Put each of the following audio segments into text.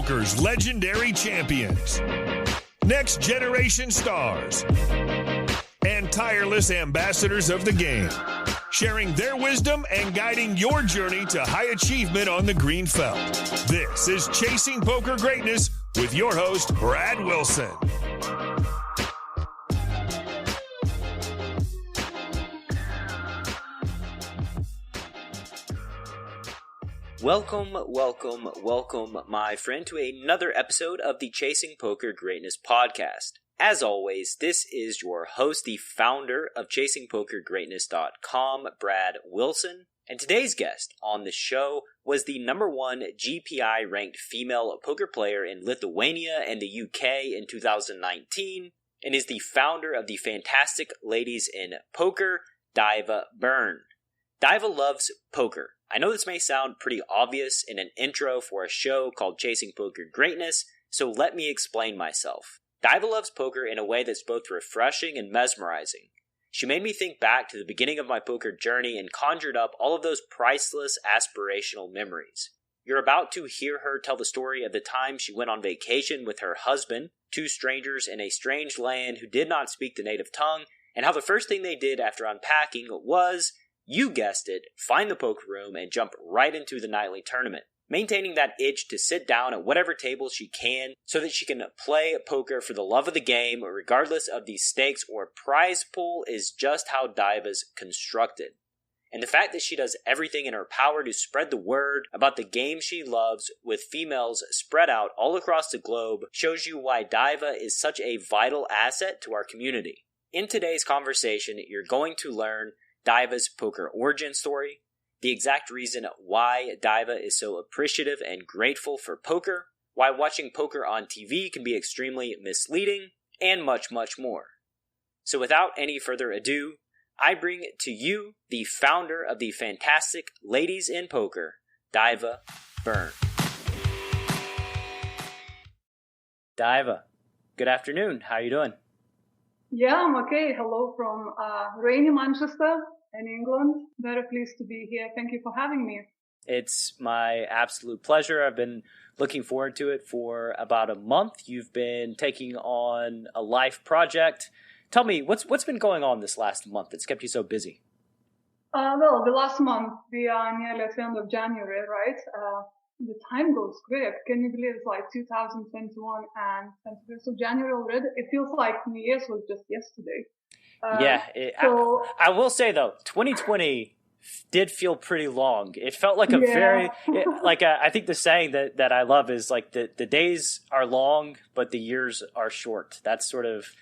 Poker's legendary champions, next generation stars, and tireless ambassadors of the game, sharing their wisdom and guiding your journey to high achievement on the green felt. This is Chasing Poker Greatness with your host, Brad Wilson. Welcome, my friend, to another episode of the Chasing Poker Greatness podcast. As always, this is your host, the founder of ChasingPokerGreatness.com, Brad Wilson. And today's guest on the show was the #1 GPI ranked female poker player in Lithuania and the UK in 2019, and is the founder of the fantastic Ladies in Poker, Daiva Byrne. Daiva loves poker. I know this may sound pretty obvious in an intro for a show called Chasing Poker Greatness, so let me explain myself. Daiva loves poker in a way that's both refreshing and mesmerizing. She made me think back to the beginning of my poker journey and conjured up all of those priceless, aspirational memories. You're about to hear her tell the story of the time she went on vacation with her husband, two strangers in a strange land who did not speak the native tongue, and how the first thing they did after unpacking was, you guessed it, find the poker room and jump right into the nightly tournament, maintaining that itch to sit down at whatever table she can so that she can play poker for the love of the game regardless of the stakes or prize pool is just how Daiva's constructed. And the fact that she does everything in her power to spread the word about the game she loves with females spread out all across the globe shows you why Daiva is such a vital asset to our community. In today's conversation, you're going to learn Daiva's poker origin story, the exact reason why Daiva is so appreciative and grateful for poker, why watching poker on TV can be extremely misleading, and much, much more. So without any further ado, I bring to you the founder of the fantastic Ladies in Poker, Daiva Byrne. Daiva, good afternoon. How are you doing? Yeah, I'm okay. Hello from rainy Manchester in England. Very pleased to be here. Thank you for having me. It's my absolute pleasure. I've been looking forward to it for about a month. You've been taking on a life project. Tell me, what's been going on this last month that's kept you so busy? Well, the last month, we are nearly at the end of January, right? The time goes quick. Can you believe it's like 2021 and 21st of January already? It feels like New Year's was just yesterday. I will say though, 2020 did feel pretty long. It felt like I think the saying that I love is like the days are long, but the years are short. That's sort of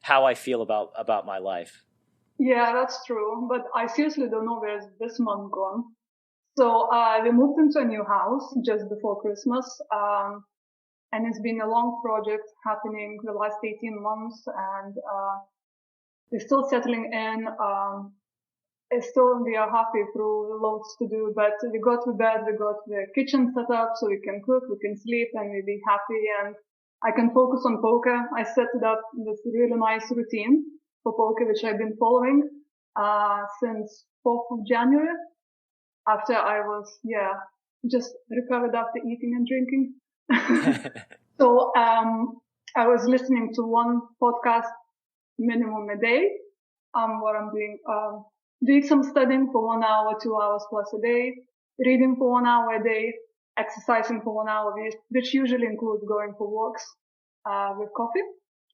how I feel about my life. Yeah, that's true. But I seriously don't know where's this month gone. So we moved into a new house just before Christmas, and it's been a long project happening the last 18 months, and we're still settling in. We are halfway through, loads to do, but we got the bed, we got the kitchen set up so we can cook, we can sleep, and we'll be happy, and I can focus on poker. I set it up this really nice routine for poker, which I've been following since 4th of January. After I was, just recovered after eating and drinking. So, I was listening to one podcast minimum a day. What I'm doing some studying for 1 hour, 2 hours plus a day, reading for 1 hour a day, exercising for 1 hour, which usually includes going for walks, with coffee,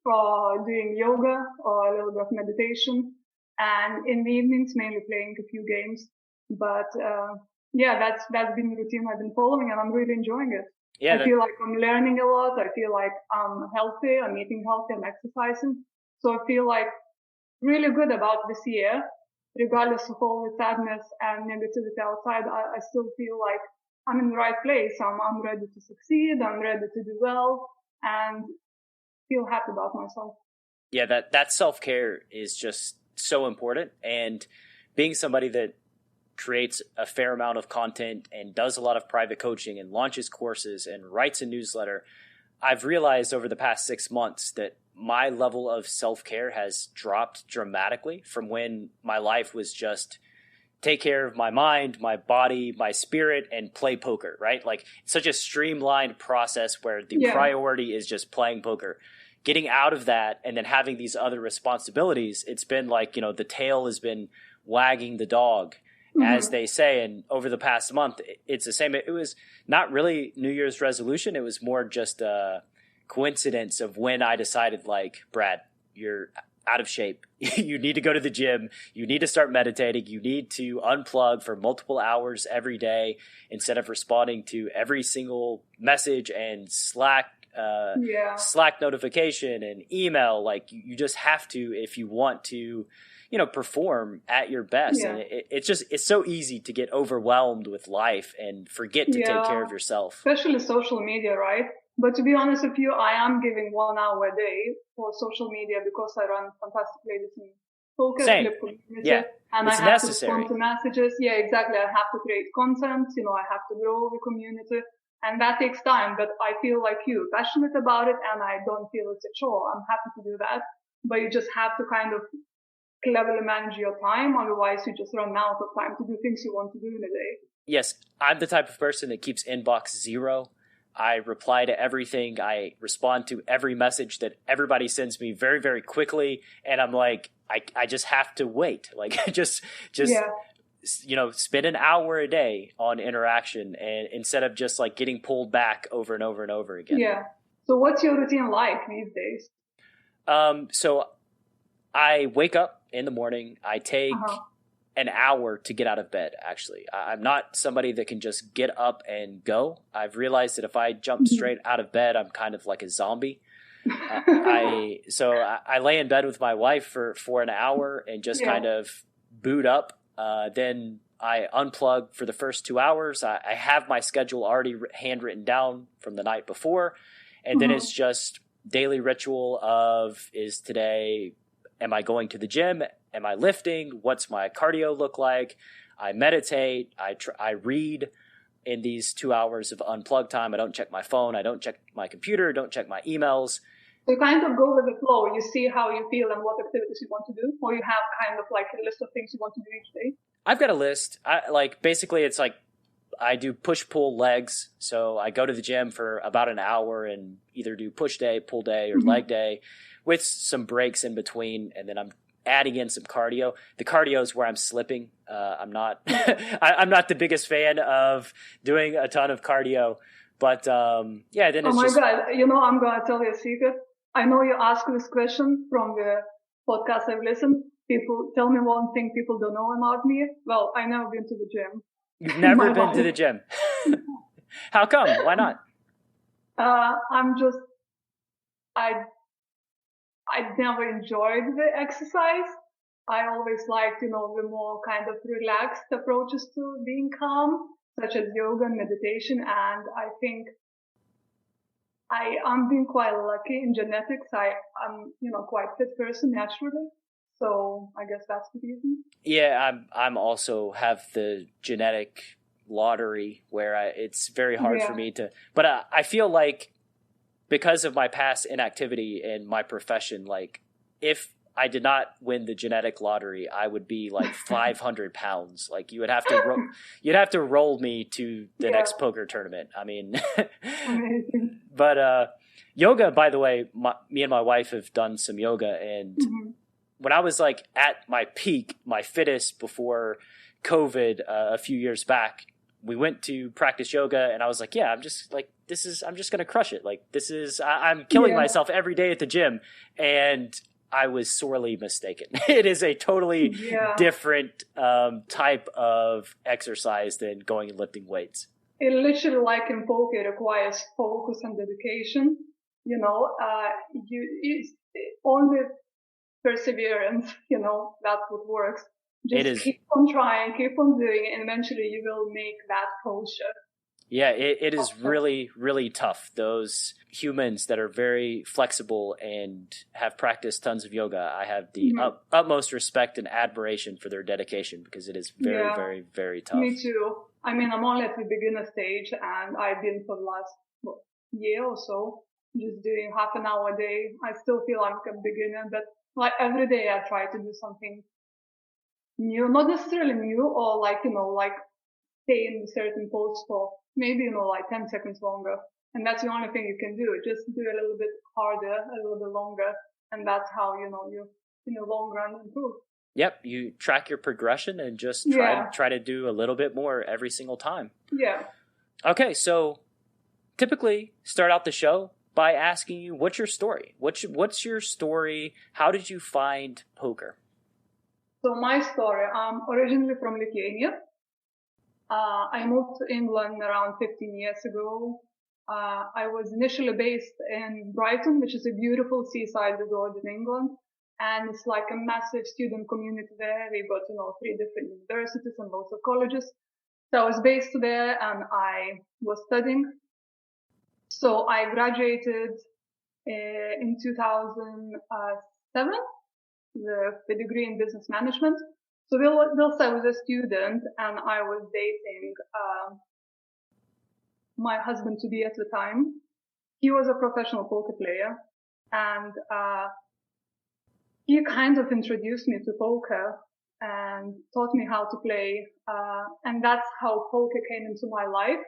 or doing yoga, or a little bit of meditation. And in the evenings, mainly playing a few games. But that's been the routine I've been following, and I'm really enjoying it. I feel like I'm learning a lot. I feel like I'm healthy. I'm eating healthy. I'm exercising. So I feel like really good about this year, regardless of all the sadness and negativity outside. I still feel like I'm in the right place. I'm ready to succeed. I'm ready to do well, and feel happy about myself. Yeah, that self-care is just so important, and being somebody that creates a fair amount of content and does a lot of private coaching and launches courses and writes a newsletter, I've realized over the past 6 months that my level of self-care has dropped dramatically from when my life was just take care of my mind, my body, my spirit, and play poker, right? Like it's such a streamlined process where the priority is just playing poker. Getting out of that and then having these other responsibilities, it's been like, the tail has been wagging the dog, as they say. And over the past month, it's the same. It was not really New Year's resolution. It was more just a coincidence of when I decided, like, Brad, you're out of shape. You need to go to the gym. You need to start meditating. You need to unplug for multiple hours every day instead of responding to every single message and Slack notification and email. Like you just have to, if you want to, perform at your best. And it's so easy to get overwhelmed with life and forget to take care of yourself. Especially social media, right? But to be honest with you, I am giving 1 hour a day for social media because I run Fantastic Ladies in Focus community. Yeah. And it's I have necessary. to respond to messages. Yeah, exactly. I have to create content, I have to grow the community. And that takes time, but I feel like you, passionate about it, and I don't feel it's a chore. I'm happy to do that. But you just have to kind of cleverly manage your time. Otherwise, you just run out of time to do things you want to do in a day. Yes, I'm the type of person that keeps inbox 0. I reply to everything. I respond to every message that everybody sends me very, very quickly. And I'm like, I just have to wait. Like, just spend an hour a day on interaction, and instead of just like getting pulled back over and over and over again. Yeah. So what's your routine like these days? So I wake up in the morning. I take an hour to get out of bed. Actually, I'm not somebody that can just get up and go. I've realized that if I jump straight out of bed, I'm kind of like a zombie. I lay in bed with my wife for an hour and just kind of boot up. Then I unplug for the first 2 hours. I have my schedule already handwritten down from the night before. And then it's just daily ritual of, is today, am I going to the gym? Am I lifting? What's my cardio look like? I meditate. I read in these 2 hours of unplug time. I don't check my phone. I don't check my computer. Don't check my emails. So you kind of go with the flow. You see how you feel and what activities you want to do, or you have kind of like a list of things you want to do each day? I've got a list. Basically it's like I do push-pull legs. So I go to the gym for about an hour and either do push day, pull day, or leg day with some breaks in between. And then I'm adding in some cardio. The cardio is where I'm slipping. I'm not I'm not the biggest fan of doing a ton of cardio. But then it's oh my God, I'm going to tell you a secret. I know you asked this question from the podcast I've listened. People tell me one thing people don't know about me. Well, I've never been to the gym. You've never been to the gym. How come? Why not? I never enjoyed the exercise. I always liked, the more kind of relaxed approaches to being calm, such as yoga and meditation. And I think I'm being quite lucky in genetics. I'm, quite fit person naturally. So I guess that's the reason. Yeah, I'm also have the genetic lottery where it's very hard for me to, but I feel like because of my past inactivity in my profession, like if I did not win the genetic lottery, I would be like 500 pounds. Like you'd have to roll me to the next poker tournament. I mean, but yoga, by the way, me and my wife have done some yoga, and when I was like at my peak, my fittest before COVID a few years back, we went to practice yoga, and I was like, I'm just like, I'm just going to crush it. Like I'm killing myself every day at the gym. And I was sorely mistaken. It is a totally different type of exercise than going and lifting weights. It literally, like in poker, requires focus and dedication. It's only perseverance, that's what works. Just keep on trying, keep on doing it, and eventually you will make that posture. Yeah, it is really, really tough. Those humans that are very flexible and have practiced tons of yoga, I have the utmost respect and admiration for their dedication, because it is very, very, very tough. Me too. I mean, I'm only at the beginner stage, and I've been for the last year or so, just doing half an hour a day. I still feel I'm a beginner, but like every day I try to do something new, not necessarily new, or like, like stay in a certain pose for maybe, like 10 seconds longer. And that's the only thing you can do. Just do a little bit harder, a little bit longer. And that's how, you in the long run improve. Yep, you track your progression and just try to do a little bit more every single time. Yeah. Okay, so typically start out the show by asking you, what's your story? What's your story? How did you find poker? So my story, I'm originally from Lithuania. I moved to England around 15 years ago. I was initially based in Brighton, which is a beautiful seaside resort in England. And it's like a massive student community there. We got, 3 different universities and lots of colleges. So I was based there and I was studying. So I graduated in 2007 with a degree in business management. So whilst I was a student and I was dating my husband to be at the time, he was a professional poker player, and he kind of introduced me to poker and taught me how to play, and that's how poker came into my life.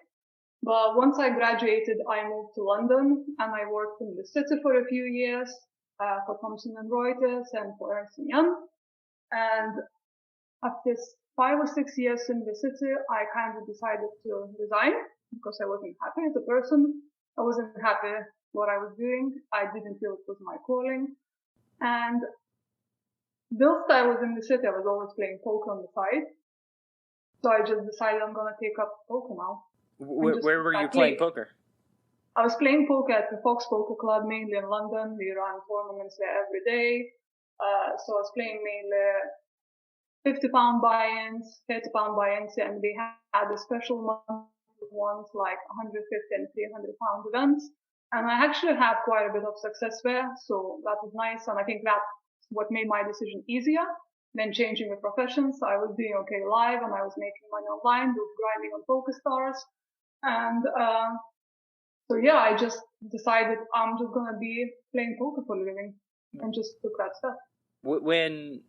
But once I graduated, I moved to London and I worked in the city for a few years for Thomson and Reuters and for Ernst & Young. And after 5 or 6 years in the city, I kind of decided to resign because I wasn't happy as a person. I wasn't happy what I was doing. I didn't feel it was my calling. And whilst I was in the city, I was always playing poker on the side. So I just decided I'm going to take up poker now. Where were you playing poker? I was playing poker at the Fox Poker Club, mainly in London. We ran tournaments there every day. So I was playing mainly £50 buy-ins, £30 buy-ins, and we had a special monthly ones like 150 and £300 events. And I actually had quite a bit of success there, so that was nice. And I think that's what made my decision easier than changing the profession. So I was doing okay live, and I was making money online, was grinding on PokerStars. And so yeah, I just decided I'm just gonna be playing poker for a living, and just took that step.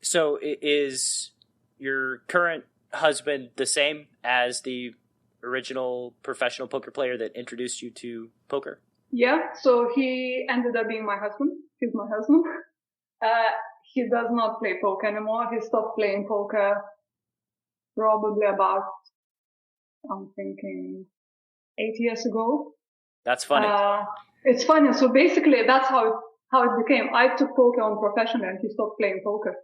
So is your current husband the same as the original professional poker player that introduced you to poker? Yeah, so he ended up being my husband. He's my husband. He does not play poker anymore. He stopped playing poker probably about, I'm thinking, 8 years ago. That's funny. It's funny. So basically, that's how it became. I took poker on professionally, and he stopped playing poker.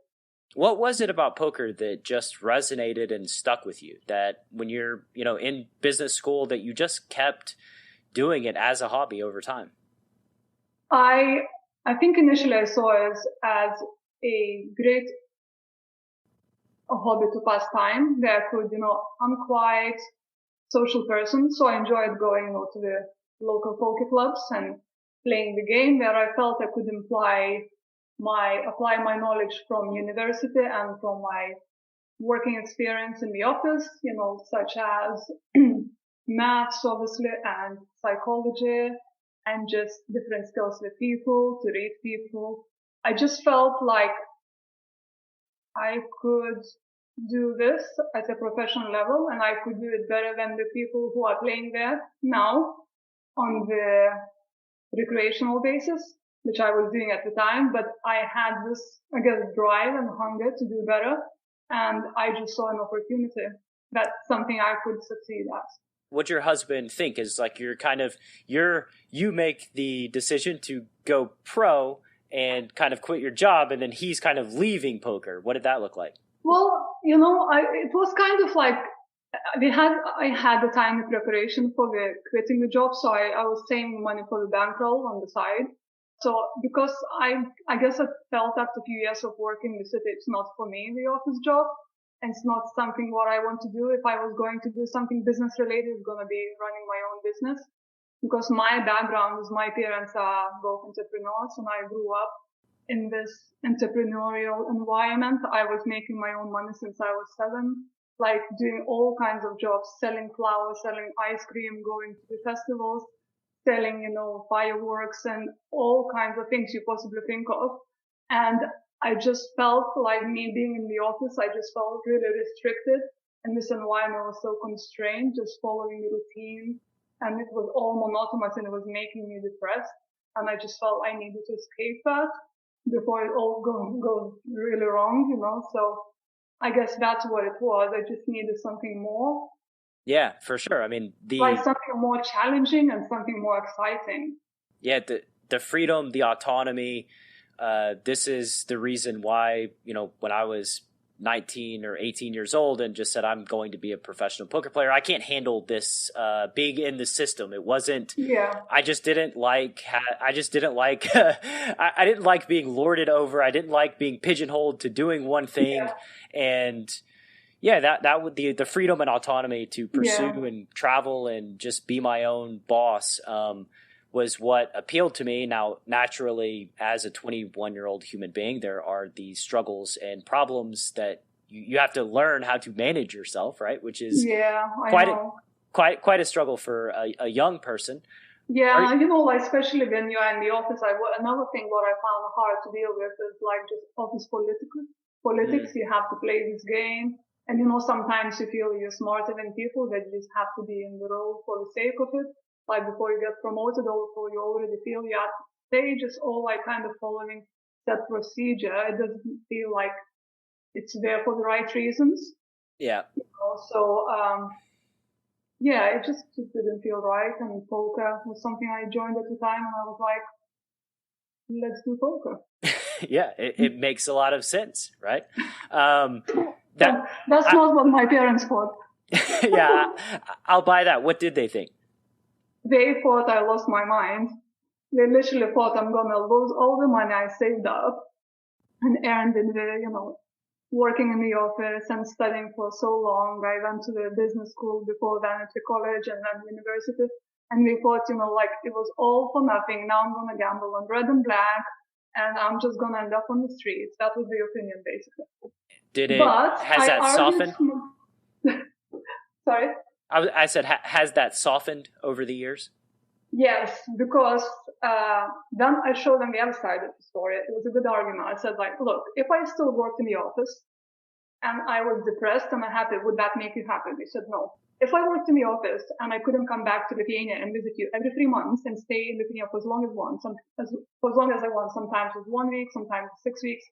What was it about poker that just resonated and stuck with you? That when you're, in business school, that you just kept doing it as a hobby over time? I think initially I saw it as a great hobby to pass time. Where I could, I'm quite social person, so I enjoyed going to the local poker clubs and playing the game, where I felt I could apply my knowledge from university and from my working experience in the office, such as maths, obviously, and psychology, and just different skills with people, to read people. I just felt like I could do this at a professional level, and I could do it better than the people who are playing there now on the recreational basis, which I was doing at the time. But I had this, drive and hunger to do better, and I just saw an opportunity. That's something I could succeed at. What your husband think is like you make the decision to go pro and kind of quit your job, and then he's kind of leaving poker. What did that look like? Well, it was kind of like I had the time in preparation for the quitting the job, so I was saving money for the bankroll on the side. So because I guess I felt after a few years of working in the city, it's not for me, the office job, and it's not something what I want to do. If I was going to do something business related, it's going to be running my own business. Because my background is my parents are both entrepreneurs, and I grew up in this entrepreneurial environment. I was making my own money since I was 7, like doing all kinds of jobs, selling flowers, selling ice cream, going to the festivals, selling, fireworks and all kinds of things you possibly think of. And I just felt like me being in the office, I just felt really restricted. And this environment was so constrained, just following the routine. And it was all monotonous and it was making me depressed. And I just felt I needed to escape that before it all goes really wrong, So I guess that's what it was. I just needed something more. Yeah, for sure. I mean, Like something more challenging and something more exciting. Yeah, the freedom, the autonomy. This is the reason why, when I was 19 or 18 years old and just said, I'm going to be a professional poker player, I can't handle this being in the system. It wasn't, I just didn't like, I didn't like being lorded over. I didn't like being pigeonholed to doing one thing. And that would the freedom and autonomy to pursue and travel and just be my own boss, was what appealed to me. Now, naturally, as a 21-year-old human being, there are these struggles and problems that you have to learn how to manage yourself, right? Which is quite a struggle for a young person. Yeah, like especially when you're in the office. Another thing what I found hard to deal with is like just office politics. You have to play this game, and sometimes you feel you're smarter than people that you just have to be in the role for the sake of it. Like before you get promoted or before you already feel you're at the stage, it's all like kind of following that procedure. It doesn't feel like it's there for the right reasons. Yeah. So, it just didn't feel right. And poker was something I joined at the time and I was like, let's do poker. Yeah, it makes a lot of sense, right? That's not what my parents thought. Yeah, I'll buy that. What did they think? They thought I lost my mind. They literally thought I'm gonna lose all the money I saved up and earned in the, working in the office and studying for so long. I went to the business school before then to college and then university. And we thought, like it was all for nothing. Now I'm gonna gamble on red and black and I'm just gonna end up on the streets. That was the opinion basically. Has that softened? Sorry? I said, has that softened over the years? Yes, because then I showed them the other side of the story. It was a good argument. I said, like, look, if I still worked in the office and I was depressed and unhappy, would that make you happy? They said, no. If I worked in the office and I couldn't come back to Lithuania and visit you every 3 months and stay in Lithuania for as long as I want, sometimes it was 1 week, sometimes 6 weeks,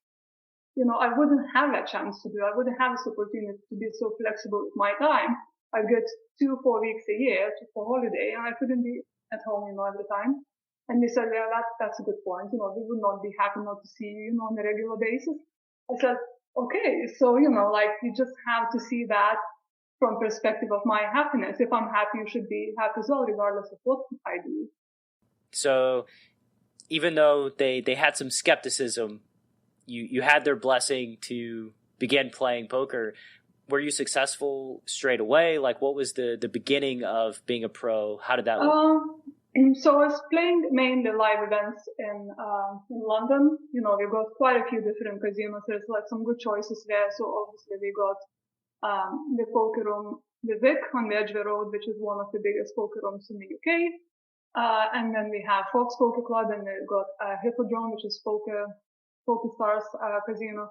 I wouldn't have that chance to do. I wouldn't have this opportunity to be so flexible with my time. I get 2-4 weeks a year for holiday and I couldn't be at home, all the time. And they said, yeah, that's a good point. We would not be happy not to see you, on a regular basis. I said, okay. So, like you just have to see that from perspective of my happiness. If I'm happy, you should be happy as well, regardless of what I do. So even though they had some skepticism, you had their blessing to begin playing poker. Were you successful straight away? Like, what was the beginning of being a pro? How did that look? So I was playing mainly live events in London. We got quite a few different casinos. There's like some good choices there. So obviously we got the poker room, the Vic on the Edgware Road, which is one of the biggest poker rooms in the UK. And then we have Fox Poker Club, and we've got Hippodrome, which is Poker Stars casino.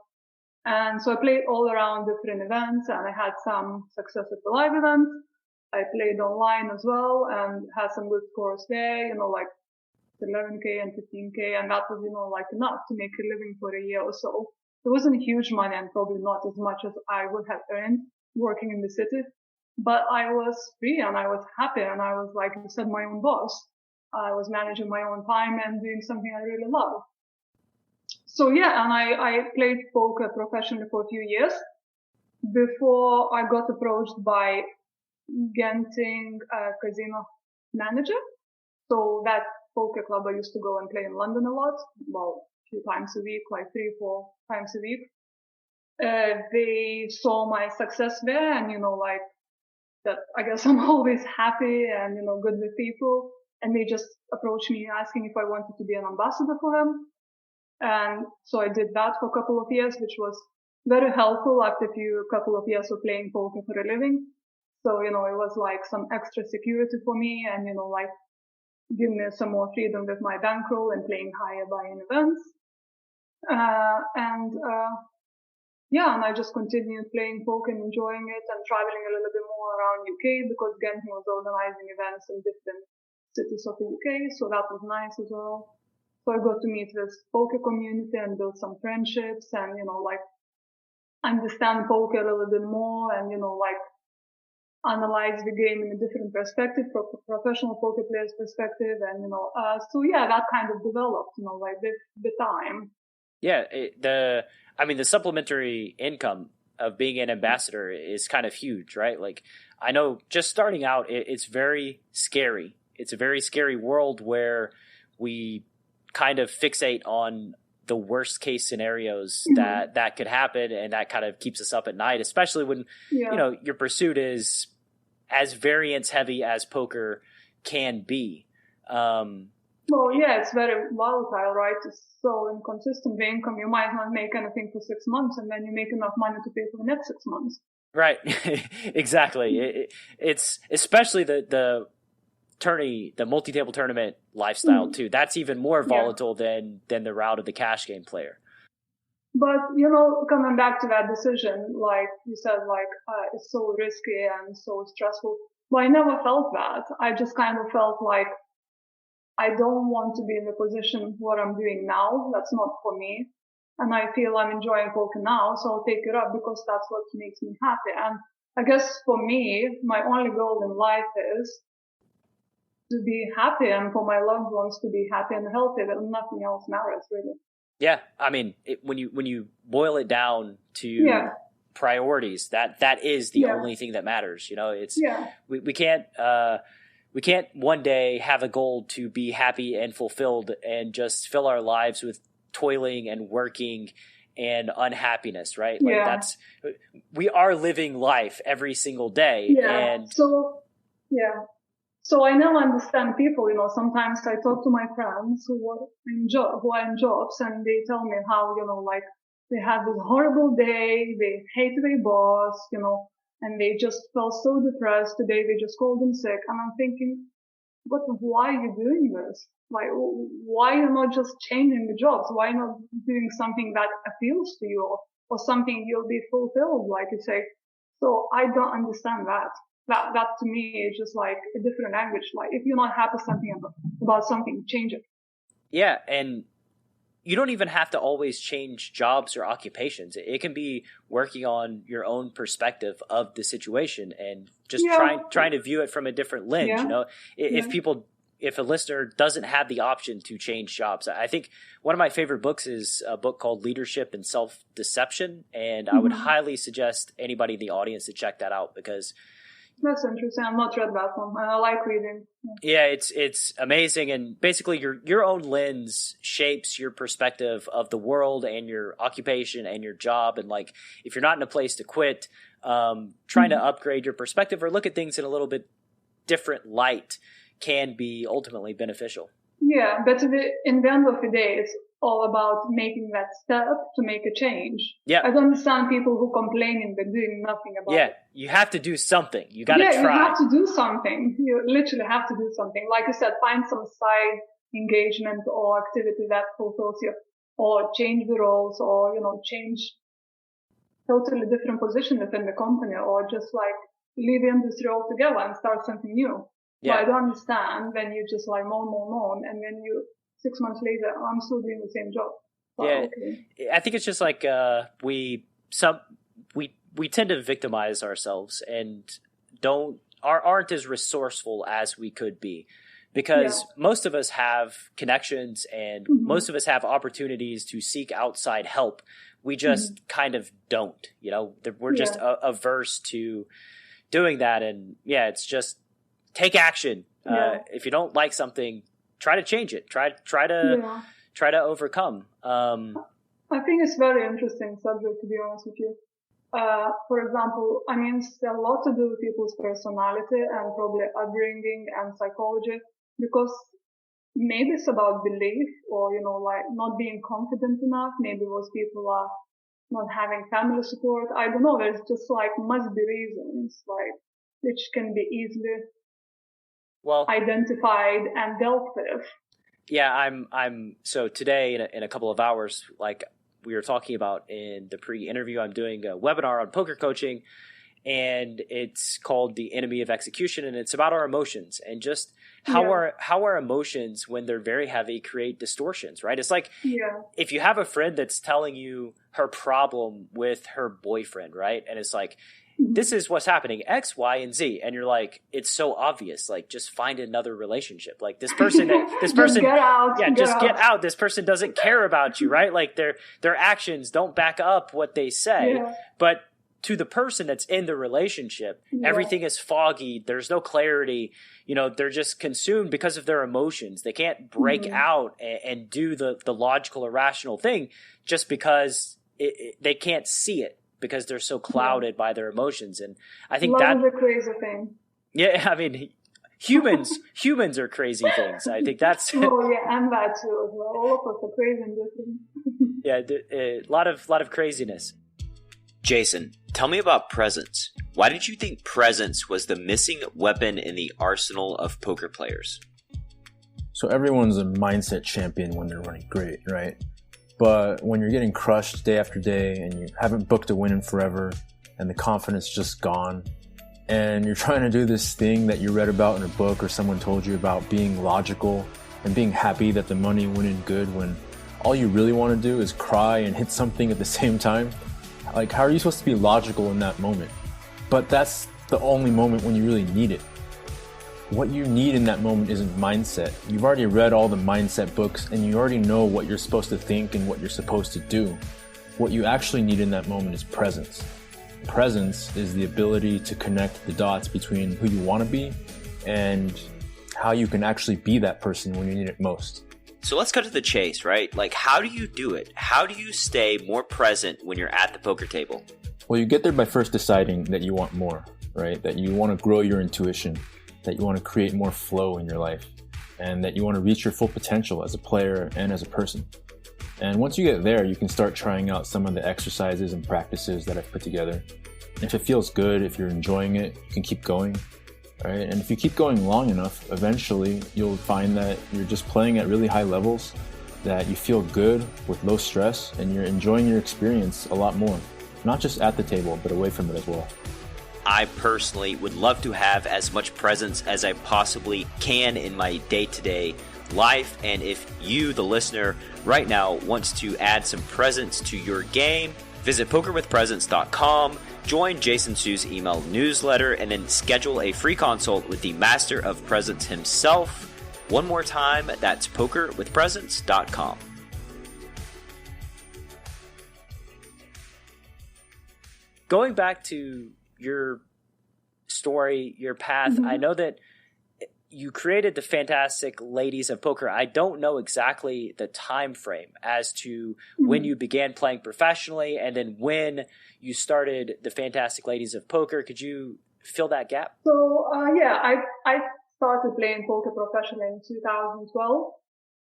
And so I played all around different events and I had some success at the live events. I played online as well and had some good scores there, like 11K and 15K. And that was, like enough to make a living for a year or so. It wasn't huge money and probably not as much as I would have earned working in the city, but I was free and I was happy and I was, like you said, my own boss. I was managing my own time and doing something I really love. So and I played poker professionally for a few years before I got approached by Genting casino manager. So that poker club I used to go and play in London a lot, well, a few times a week, like 3-4 times a week. They saw my success there and, like that, I guess I'm always happy and, good with people. And they just approached me asking if I wanted to be an ambassador for them. And so I did that for a couple of years, which was very helpful after a couple of years of playing poker for a living. So, it was like some extra security for me and, like give me some more freedom with my bankroll and playing higher buy-in events. And yeah, and I just continued playing poker and enjoying it and traveling a little bit more around UK because again he was organizing events in different cities of the UK, so that was nice as well. So I got to meet this poker community and build some friendships and, like understand poker a little bit more and, like analyze the game in a different perspective, from professional poker players' perspective. And, so yeah, that kind of developed, like with the time. Yeah, the supplementary income of being an ambassador is kind of huge, right? Like, I know just starting out, it's very scary. It's a very scary world where we kind of fixate on the worst case scenarios that could happen, and that kind of keeps us up at night, especially when your pursuit is as variance heavy as poker can be. Well, yeah, it's very volatile, right? It's so inconsistent. The income, you might not make anything for 6 months, and then you make enough money to pay for the next 6 months. Right, exactly. It's especially the multi-table tournament lifestyle too. That's even more volatile than the route of the cash game player. But, coming back to that decision, like you said, it's so risky and so stressful. But I never felt that. I just kind of felt like I don't want to be in the position what I'm doing now. That's not for me. And I feel I'm enjoying poker now, so I'll take it up because that's what makes me happy. And I guess for me, my only goal in life is to be happy and for my loved ones to be happy and healthy, but nothing else matters really. Yeah, I mean, when you boil it down to priorities, that is the only thing that matters. It's we can't one day have a goal to be happy and fulfilled and just fill our lives with toiling and working and unhappiness, right? Like we are living life every single day. Yeah. And So I now understand people, sometimes I talk to my friends who are in jobs and they tell me how, they had this horrible day, they hate their boss, and they just felt so depressed today, they just called in sick. And I'm thinking, but why are you doing this? Like, why are you not just changing the jobs? Why not doing something that appeals to you or something you'll be fulfilled, like you say? So I don't understand that. That to me is just like a different language. Like if you're not happy about something, change it. Yeah, and you don't even have to always change jobs or occupations. It can be working on your own perspective of the situation and just trying to view it from a different lens. If a listener doesn't have the option to change jobs, I think one of my favorite books is a book called Leadership and Self-Deception, and I would highly suggest anybody in the audience to check that out because that's interesting. I've not read that one. I like reading. Yeah, it's amazing, and basically your own lens shapes your perspective of the world and your occupation and your job. And like, if you're not in a place to quit, trying to upgrade your perspective or look at things in a little bit different light can be ultimately beneficial. Yeah, but in the end of the day, it's all about making that step to make a change. Yeah. I don't understand people who complaining but doing nothing about it. Yeah, you have to do something. You got to try. You have to do something. You literally have to do something. Like you said, find some side engagement or activity that fulfills you, or change the roles, or, change totally different position within the company, or just like leave the industry altogether and start something new. Yeah. But I don't understand when you just like moan, and then 6 months later, I'm still doing the same job. But, okay. I think it's just like we tend to victimize ourselves and aren't as resourceful as we could be, because most of us have connections and most of us have opportunities to seek outside help. We just kind of don't. We're just averse to doing that, and it's just take action. If you don't like something, try to change it. Try to overcome. I think it's very interesting subject, to be honest with you. For example, it's a lot to do with people's personality and probably upbringing and psychology, because maybe it's about belief or, like not being confident enough. Maybe those people are not having family support. I don't know. There's just like must be reasons, like, which can be easily identified and dealt with. Yeah, I'm so today in a couple of hours, like we were talking about in the pre-interview, I'm doing a webinar on poker coaching, and it's called The Enemy of Execution, and it's about our emotions and just how our emotions, when they're very heavy, create distortions, right? It's like if you have a friend that's telling you her problem with her boyfriend, right? And it's like, this is what's happening, X, Y, and Z. And you're like, it's so obvious. Like, just find another relationship. Like this person, just get out. This person doesn't care about you, right? Like their actions don't back up what they say. Yeah. But to the person that's in the relationship, everything is foggy. There's no clarity. They're just consumed because of their emotions. They can't break out and do the logical or rational thing just because they can't see it, because they're so clouded by their emotions. And I think love is a crazy thing. Yeah, I mean, humans are crazy things. I think that's. Oh yeah, I'm that too as well. All of us are crazy and different. Yeah, a lot of craziness. Jason, tell me about presence. Why did you think presence was the missing weapon in the arsenal of poker players? So everyone's a mindset champion when they're running great, right? But when you're getting crushed day after day and you haven't booked a win in forever and the confidence just gone, and you're trying to do this thing that you read about in a book or someone told you about, being logical and being happy that the money went in good, when all you really want to do is cry and hit something at the same time, like, how are you supposed to be logical in that moment? But that's the only moment when you really need it. What you need in that moment isn't mindset. You've already read all the mindset books and you already know what you're supposed to think and what you're supposed to do. What you actually need in that moment is presence. Presence is the ability to connect the dots between who you want to be and how you can actually be that person when you need it most. So let's cut to the chase, right? Like, how do you do it? How do you stay more present when you're at the poker table? Well, you get there by first deciding that you want more, right? That you want to grow your intuition, that you want to create more flow in your life, and that you want to reach your full potential as a player and as a person. And once you get there, you can start trying out some of the exercises and practices that I've put together. If it feels good, if you're enjoying it, you can keep going. Right? And if you keep going long enough, eventually you'll find that you're just playing at really high levels, that you feel good with low stress, and you're enjoying your experience a lot more. Not just at the table, but away from it as well. I personally would love to have as much presence as I possibly can in my day-to-day life. And if you, the listener, right now wants to add some presence to your game, visit pokerwithpresence.com. Join Jason Su's email newsletter, and then schedule a free consult with the master of presence himself. One more time, that's pokerwithpresence.com. Going back to your story, your path, I know that you created the Fantastic Ladies of Poker. I don't know exactly the time frame as to when you began playing professionally and then when you started the Fantastic Ladies of Poker. Could you fill that gap? So, I started playing poker professionally in 2012,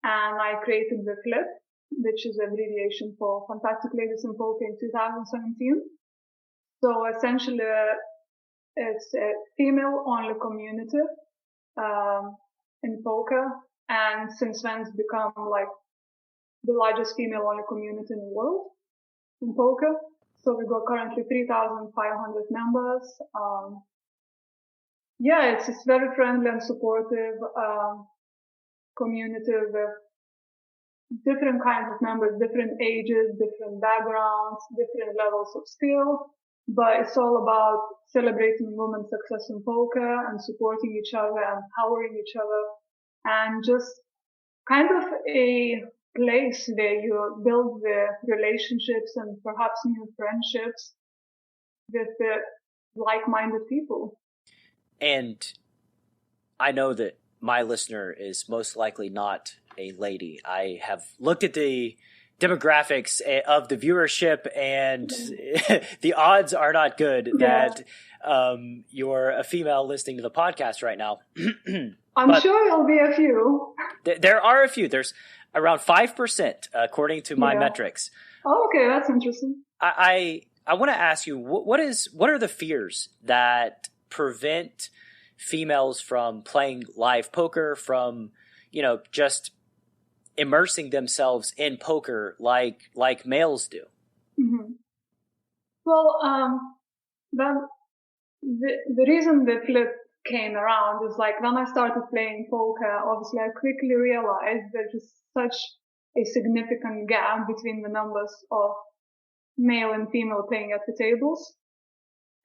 and I created the FLIP, which is abbreviation for Fantastic Ladies in Poker, in 2017. So essentially, it's a female-only community in poker, and since then it's become like the largest female-only community in the world in poker. So we got currently 3,500 members. It's very friendly and supportive community with different kinds of members, different ages, different backgrounds, different levels of skill. But it's all about celebrating women's success in poker and supporting each other and empowering each other, and just kind of a place where you build the relationships and perhaps new friendships with the like-minded people. And I know that my listener is most likely not a lady. I have looked at the demographics of the viewership, and the odds are not good that you're a female listening to the podcast right now. I'm sure there'll be a few. There are a few. There's around 5%, according to my metrics. Oh, okay, that's interesting. I want to ask you, what are the fears that prevent females from playing live poker, from, just immersing themselves in poker like males do? Mm-hmm. Well, then the reason the flip came around is like when I started playing poker, obviously I quickly realized there is such a significant gap between the numbers of male and female playing at the tables.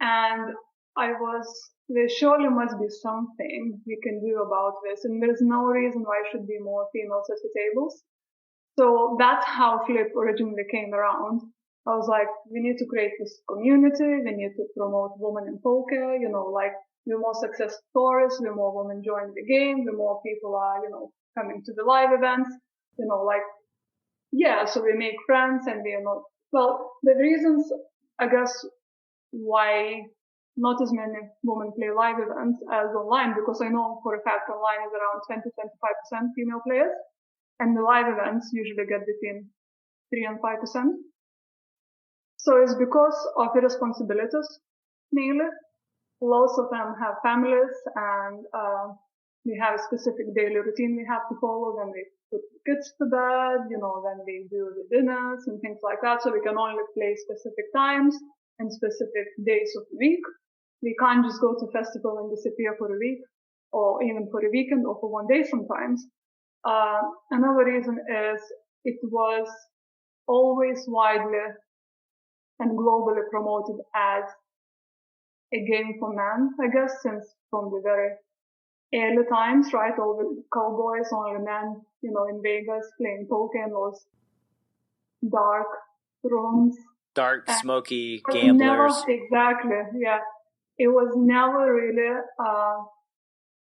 And there surely must be something we can do about this. And there's no reason why there should be more females at the tables. So that's how Flip originally came around. I was like, we need to create this community. We need to promote women in poker. Like the more success stories, the more women join the game, the more people are, coming to the live events. So we make friends and well, the reasons, I guess, why not as many women play live events as online, because I know for a fact online is around 20-25% female players, and the live events usually get between 3 and 5%. So it's because of the responsibilities, mainly. Lots of them have families, and we have a specific daily routine we have to follow. Then we put the kids to bed, then we do the dinners and things like that. So we can only play specific times and specific days of the week. We can't just go to festival and disappear for a week, or even for a weekend, or for one day sometimes. Another reason is it was always widely and globally promoted as a game for men, I guess, since from the very early times, right? All the cowboys, only men, in Vegas playing poker in those dark rooms. Dark, smoky gamblers. Exactly, yeah. It was never really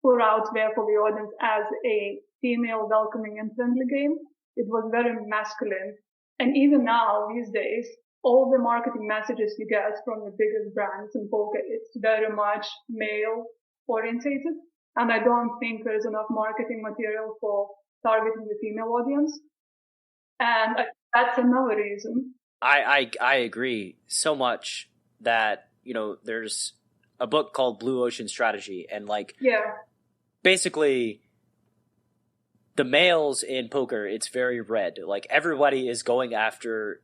put out there for the audience as a female welcoming and friendly game. It was very masculine. And even now, these days, all the marketing messages you get from the biggest brands in poker, it's very much male orientated. And I don't think there's enough marketing material for targeting the female audience. And that's another reason. I agree so much that, there's a book called Blue Ocean Strategy, and basically the males in poker, it's very red. Like everybody is going after,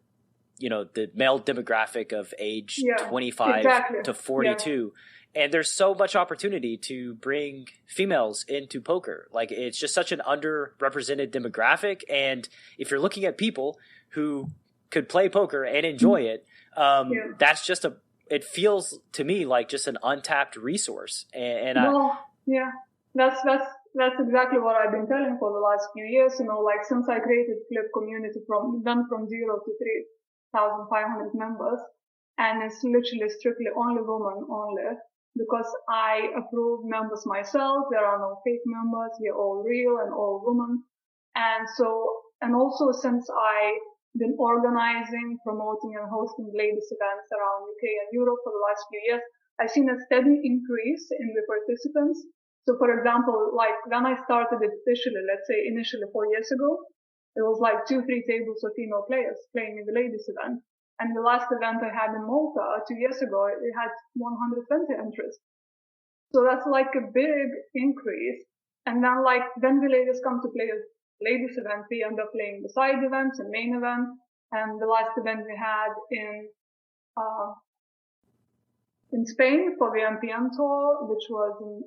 the male demographic of age 25 to 42. Yeah. And there's so much opportunity to bring females into poker. Like it's just such an underrepresented demographic. And if you're looking at people who could play poker and enjoy it, that's just it feels to me like just an untapped resource. That's exactly what I've been telling for the last few years. Since I created Flip community from 0 to 3,500 members, and it's literally strictly only women only, because I approve members myself. There are no fake members. We're all real and all women. And also since I've been organizing, promoting and hosting ladies events around UK and Europe for the last few years, I've seen a steady increase in the participants. So for example, when I started it officially, let's say initially 4 years ago, it was 2-3 tables of female players playing in the ladies event. And the last event I had in Malta 2 years ago, it had 120 entries. So that's a big increase. And then when the ladies come to play a ladies event, we end up playing the side events and main event. And the last event we had in Spain for the MPN tour, which was in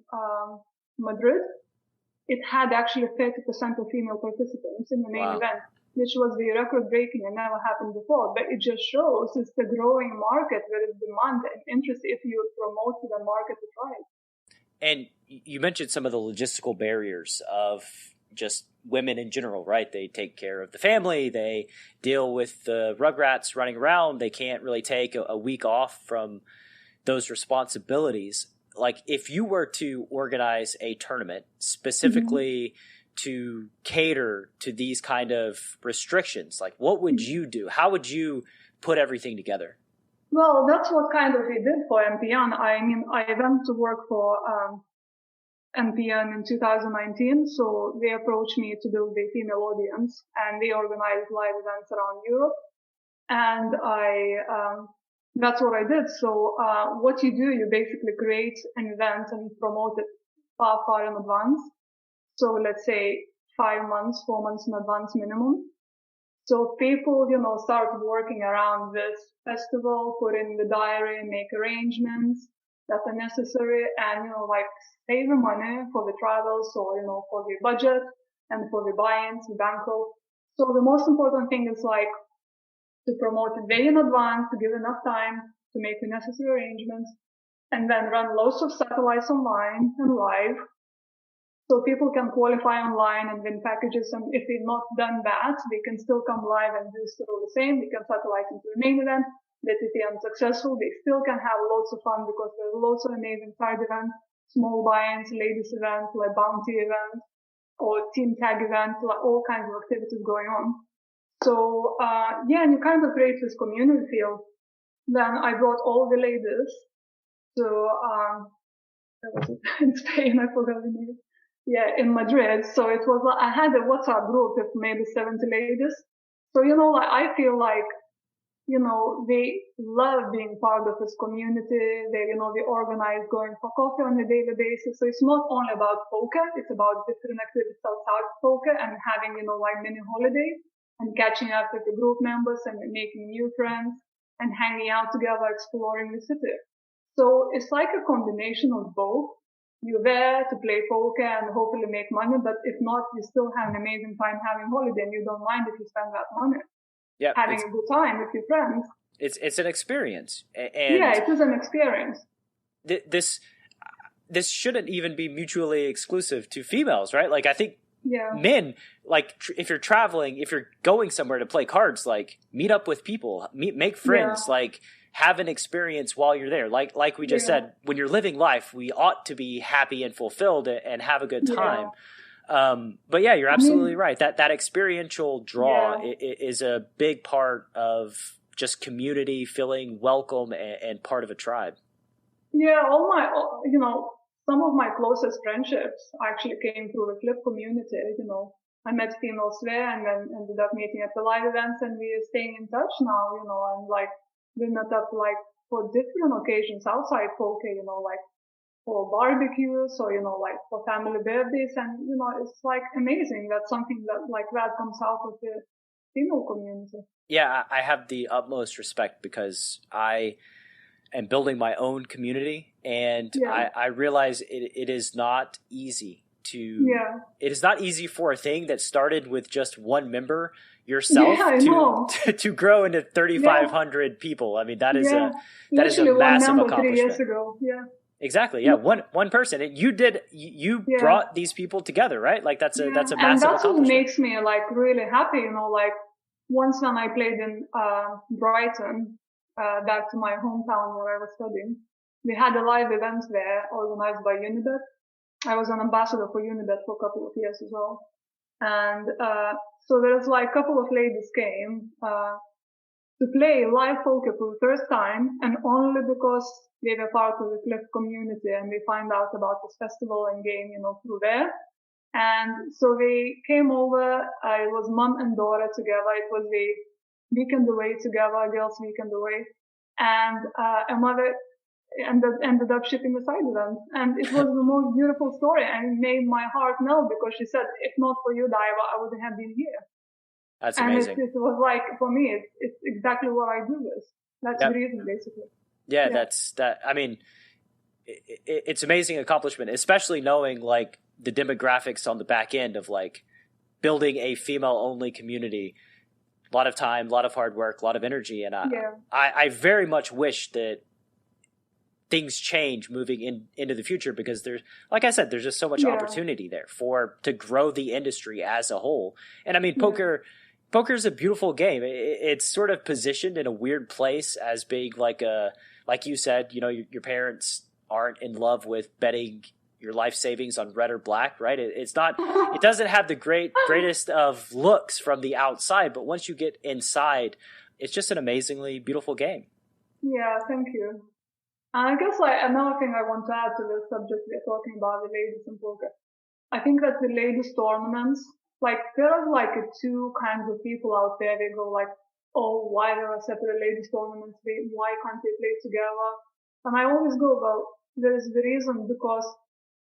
Madrid, it had actually 30% of female participants in the main event, which was the record-breaking and never happened before. But it just shows it's the growing market. There is demand and interest if you promote to the market to try it. And you mentioned some of the logistical barriers of just women in general, right? They take care of the family. They deal with the rugrats running around. They can't really take a week off from those responsibilities. If you were to organize a tournament specifically to cater to these kind of restrictions, what would you do? How would you put everything together? Well, that's what kind of we did for MPN. I mean, I went to work for MPN in 2019, so they approached me to build a female audience, and they organized live events around Europe. And that's what I did. So what you do, you basically create an event and promote it far in advance. So let's say 5 months, 4 months in advance minimum. So people, start working around this festival, put in the diary, make arrangements that are necessary, and, save the money for the travels or, for the budget and for the buy-ins, the bankroll. So the most important thing is to promote it way in advance, to give enough time to make the necessary arrangements, and then run loads of satellites online and live. So people can qualify online and win packages, and if they've not done that, they can still come live and do still the same. They can satellite into the main event, that if they are unsuccessful, they still can have loads of fun because there are loads of amazing side events, small buy-ins, ladies event, like bounty event, or team tag event, like all kinds of activities going on. So, and you kind of create this community feel. Then I brought all the ladies to, that was it, in Spain, I forgot the name. Yeah, in Madrid. So it was, I had a WhatsApp group of maybe 70 ladies. So, I feel like, they love being part of this community. They organize going for coffee on a daily basis. So it's not only about poker. It's about different activities outside poker and having, mini holidays and catching up with the group members and making new friends and hanging out together, exploring the city. So it's like a combination of both. You're there to play poker and hopefully make money, but if not, you still have an amazing time having holiday and you don't mind if you spend that money. Yeah, having a good time with your friends. It's an experience. And it is an experience. This shouldn't even be mutually exclusive to females, right? Like, I think men, if you're traveling, if you're going somewhere to play cards, meet up with people, make friends, have an experience while you're there. Like we just said, when you're living life, we ought to be happy and fulfilled and have a good time. But yeah, you're absolutely right. That experiential draw is a big part of just community, feeling welcome and part of a tribe. Yeah, some of my closest friendships actually came through the flip community. I met females there and then ended up meeting at the live events, and we are staying in touch now, and we met up for different occasions outside poker, for barbecues or, for family birthdays. And, it's amazing that something that comes out of the female community. Yeah, I have the utmost respect because I am building my own community, and I realize it is not easy it is not easy for a thing that started with just one member, yourself, to grow into 3,500 people. I mean, that is a massive accomplishment. 3 years ago. Yeah. Exactly. Yeah. One person. And you brought these people together, right? That's a massive accomplishment. And that's what makes me really happy, once when I played in Brighton, back to my hometown where I was studying, we had a live event there organized by Unibet. I was an ambassador for Unibet for a couple of years as well. And so there's a couple of ladies came to play live poker for the first time, and only because they were part of the Cliff community and they find out about this festival and game, through there. And so they came over. It was mom and daughter together. It was a weekend away together, girls' weekend away. And a mother ended up shipping the side event. And it was the most beautiful story, and it made my heart melt because she said, if not for you, Daiva, I wouldn't have been here. That's amazing. And it was for me, it's exactly what I do this. That's the reason, basically. Yeah, that's that. I mean, it's amazing accomplishment, especially knowing the demographics on the back end of building a female only community. A lot of time, a lot of hard work, a lot of energy. And I very much wish that things change moving into the future, because there's, like I said, there's just so much opportunity there to grow the industry as a whole. And I mean, poker is a beautiful game. It's sort of positioned in a weird place as being like you said, your parents aren't in love with betting your life savings on red or black, right? It's not, it doesn't have the greatest of looks from the outside, but once you get inside, it's just an amazingly beautiful game. Yeah, thank you. I guess another thing I want to add to this subject we're talking about, the ladies in poker. I think that the ladies tournaments, there are two kinds of people out there. They go oh, why there are separate ladies tournaments? Why can't they play together? And I always go, well, there is the reason, because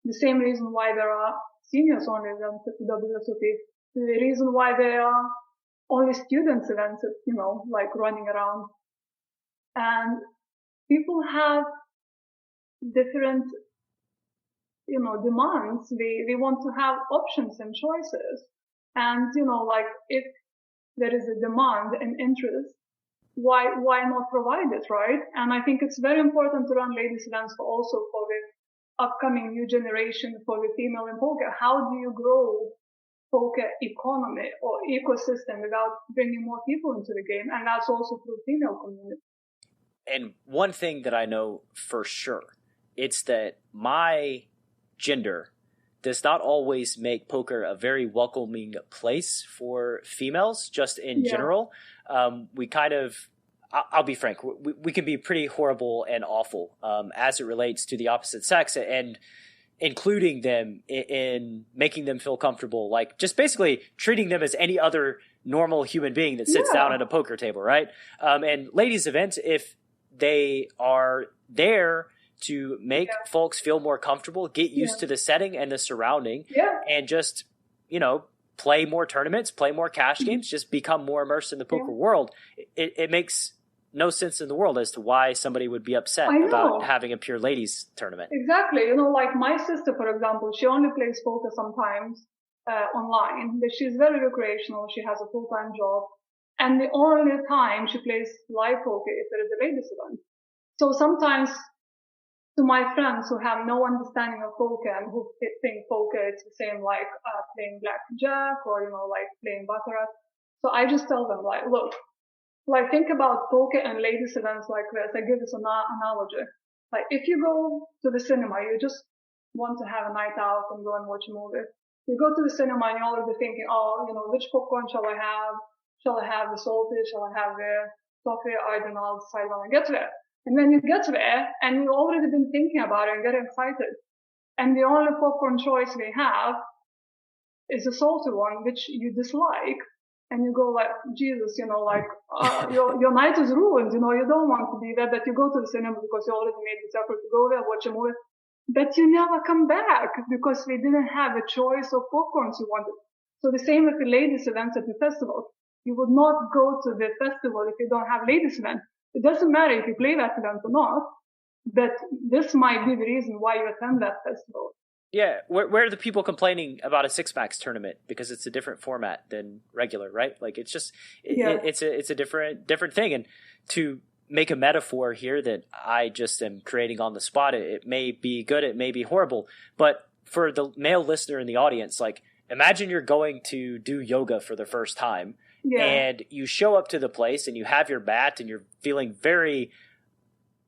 the same reason why there are seniors only events at the WSOP. The reason why there are only students events, like running around. And people have different, demands. They want to have options and choices. And, like if there is a demand and interest, why not provide it, right? And I think it's very important to run ladies events for the upcoming new generation, for the female in poker. How do you grow poker economy or ecosystem without bringing more people into the game? And that's also through female community. And one thing that I know for sure, it's that my gender does not always make poker a very welcoming place for females, just in general. We kind of, I'll be frank, we can be pretty horrible and awful as it relates to the opposite sex, and including them in making them feel comfortable, like just basically treating them as any other normal human being that sits down at a poker table, right? And ladies' events, if they are there to make folks feel more comfortable, get used to the setting and the surrounding, and just, play more tournaments, play more cash games, just become more immersed in the poker world. It makes no sense in the world as to why somebody would be upset about having a pure ladies tournament. Exactly. Like my sister, for example, she only plays poker sometimes online, but she's very recreational. She has a full-time job. And the only time she plays live poker is there is a ladies event. So sometimes, to my friends who have no understanding of poker and who think poker is the same like playing blackjack or, like playing baccarat. So I just tell them, like, look, like think about poker and ladies events like this. I give this an analogy. Like if you go to the cinema, you just want to have a night out and go and watch a movie. You go to the cinema and you're already thinking, which popcorn shall I have? Shall I have the salty? Shall I have the toffee? I don't know. I'll decide when I get there. And then you get there and you've already been thinking about it and get excited. And the only popcorn choice we have is a salty one, which you dislike. And you go like, Jesus, your night is ruined. You don't want to be there, but you go to the cinema because you already made the effort to go there, watch a movie. But you never come back because we didn't have a choice of popcorns you wanted. So the same with the ladies events at the festival. You would not go to the festival if you don't have ladies event. It doesn't matter if you play that event or not, but this might be the reason why you attend that festival. Yeah, where are the people complaining about a six-packs tournament because it's a different format than regular, right? Like it's just it's a different thing. And to make a metaphor here that I just am creating on the spot, it may be good, it may be horrible, but for the male listener in the audience, like imagine you're going to do yoga for the first time. And you show up to the place and you have your mat and you're feeling very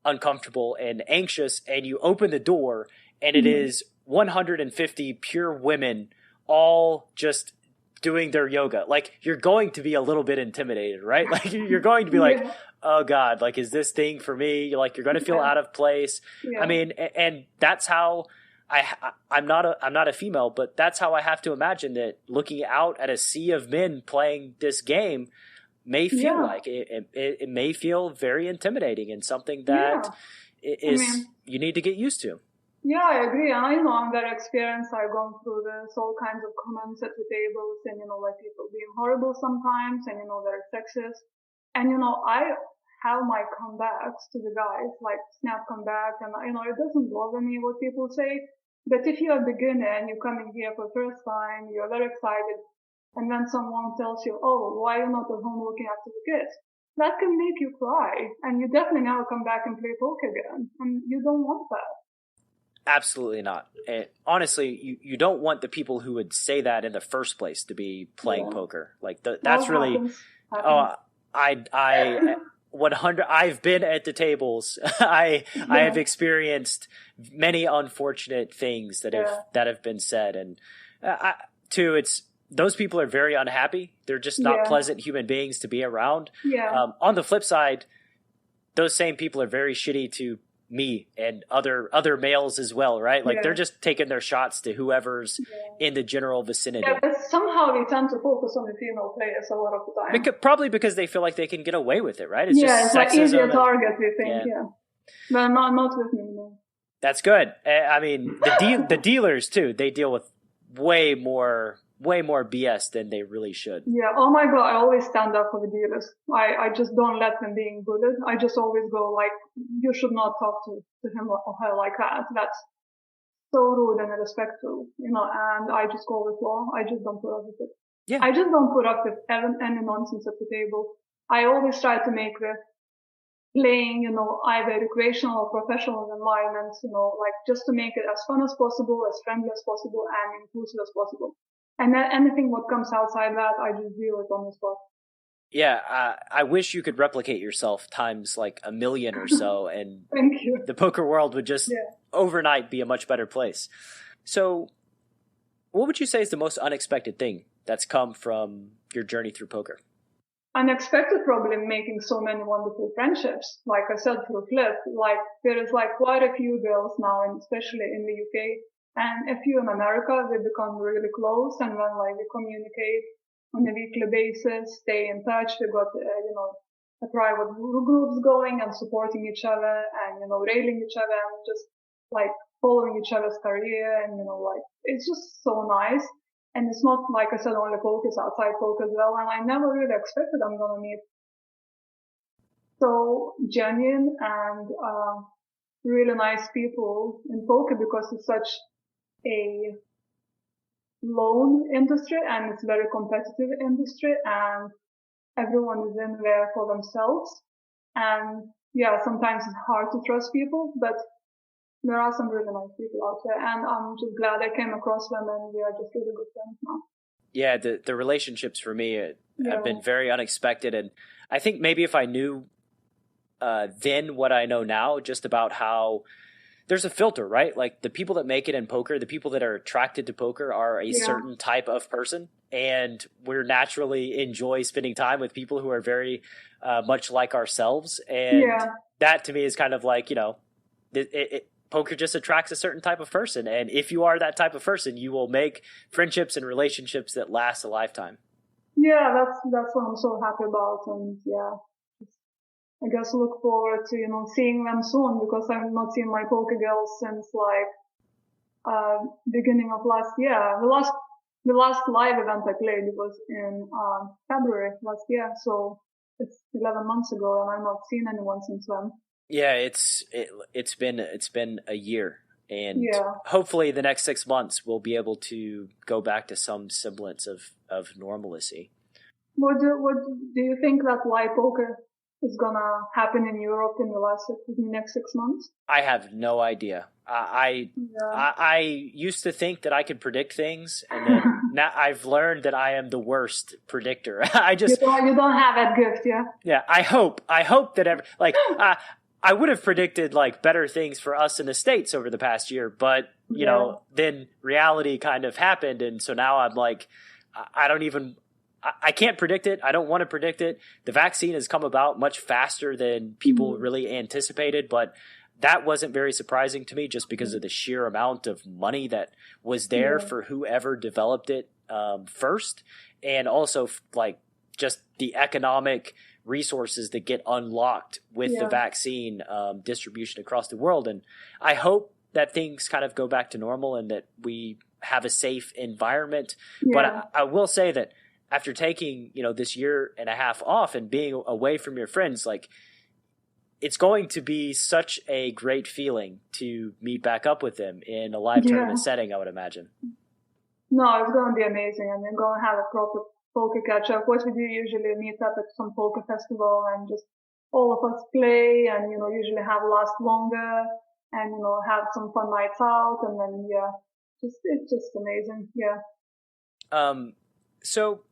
uncomfortable and anxious, and you open the door and it is 150 pure women all just doing their yoga. Like you're going to be a little bit intimidated, right? Like you're going to be like, oh God, like, is this thing for me? You're going to feel out of place. I mean, and that's how I'm not a female, but that's how I have to imagine that looking out at a sea of men playing this game may feel like it may feel very intimidating and something that you need to get used to. Yeah, I agree. And I know I'm very experienced. I've gone through this, all kinds of comments at the tables and, like people being horrible sometimes and, very sexist. And, I have my comebacks to the guys, like snap comeback. And, it doesn't bother me what people say. But if you're a beginner and you're coming here for the first time, you're very excited, and then someone tells you, oh, why are you not at home looking after the kids? That can make you cry, and you definitely never come back and play poker again, and you don't want that. Absolutely not. And honestly, you don't want the people who would say that in the first place to be playing poker. Like that's really, I 100. I've been at the tables. I have experienced many unfortunate things that have been said, and it's those people are very unhappy. They're just not pleasant human beings to be around. On the flip side, those same people are very shitty to me and other males as well, right? Like they're just taking their shots to whoever's in the general vicinity. Yeah, but somehow we tend to focus on the female players a lot of the time. Probably because they feel like they can get away with it, right? It's just like easier target, we think, But not with me, no. That's good. I mean, the dealers too, they deal with way more BS than they really should. Yeah. Oh my God. I always stand up for the dealers. I just don't let them being bullied. I just always go like, you should not talk to him or her like that. That's so rude and irrespectful, and I just go with law. I just don't put up with it. Yeah. I just don't put up with any nonsense at the table. I always try to make the playing, either recreational or professional environments, like just to make it as fun as possible, as friendly as possible, and inclusive as possible. And then anything what comes outside that, I just deal with on the spot. Yeah, I wish you could replicate yourself times like a million or so, and Thank you. the poker world would just overnight be a much better place. So, what would you say is the most unexpected thing that's come from your journey through poker? Unexpected, probably making so many wonderful friendships. Like I said, through Flip, like there is like quite a few girls now, and especially in the UK, and a few in America. We become really close, and then like we communicate on a weekly basis, stay in touch. We got a private groups going and supporting each other, and railing each other, and just like following each other's career, and like it's just so nice. And it's not, like I said, only poker, it's outside poker as well. And I never really expected I'm going to meet so genuine and really nice people in poker, because it's such a lone industry and it's a very competitive industry, and everyone is in there for themselves. And yeah, sometimes it's hard to trust people, but there are some really nice people out there, and I'm just glad I came across them, and we are just really good friends now. Yeah, the relationships for me have been very unexpected, and I think maybe if I knew then what I know now, just about how there's a filter, right? Like the people that make it in poker, the people that are attracted to poker are a certain type of person, and we're naturally enjoy spending time with people who are very much like ourselves, and that to me is kind of like, poker just attracts a certain type of person. And if you are that type of person, you will make friendships and relationships that last a lifetime. Yeah, that's what I'm so happy about. And I guess look forward to, seeing them soon, because I've not seen my poker girls since beginning of last year. The last live event I played was in February last year. So it's 11 months ago, and I've not seen anyone since then. Yeah, it's been a year, and hopefully the next 6 months we'll be able to go back to some semblance of normalcy. What do you think that live poker is gonna happen in Europe in the next 6 months? I have no idea. I used to think that I could predict things, and then now I've learned that I am the worst predictor. You don't have that gift, yeah. Yeah, I hope that I would have predicted like better things for us in the States over the past year, but then reality kind of happened, and so now I'm like, I can't predict it. I don't want to predict it. The vaccine has come about much faster than people really anticipated, but that wasn't very surprising to me, just because of the sheer amount of money that was there for whoever developed it first, and also like just the economic resources that get unlocked with the vaccine distribution across the world. And I hope that things kind of go back to normal and that we have a safe environment. But I will say that after taking, this year and a half off and being away from your friends, like it's going to be such a great feeling to meet back up with them in a live tournament setting, I would imagine. No, it's going to be amazing. And we're going to have a proper poker catch up. What we do usually meet up at some poker festival and just all of us play and, usually have last longer and, have some fun nights out. And then, it's just amazing. Yeah. So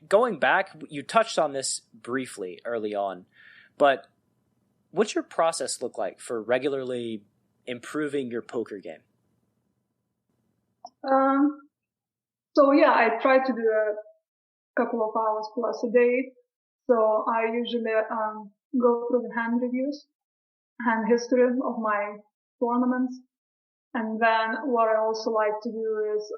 going back, you touched on this briefly early on, but what's your process look like for regularly improving your poker game? I try to do a couple of hours plus a day. So I usually go through the hand reviews, hand history of my tournaments. And then what I also like to do is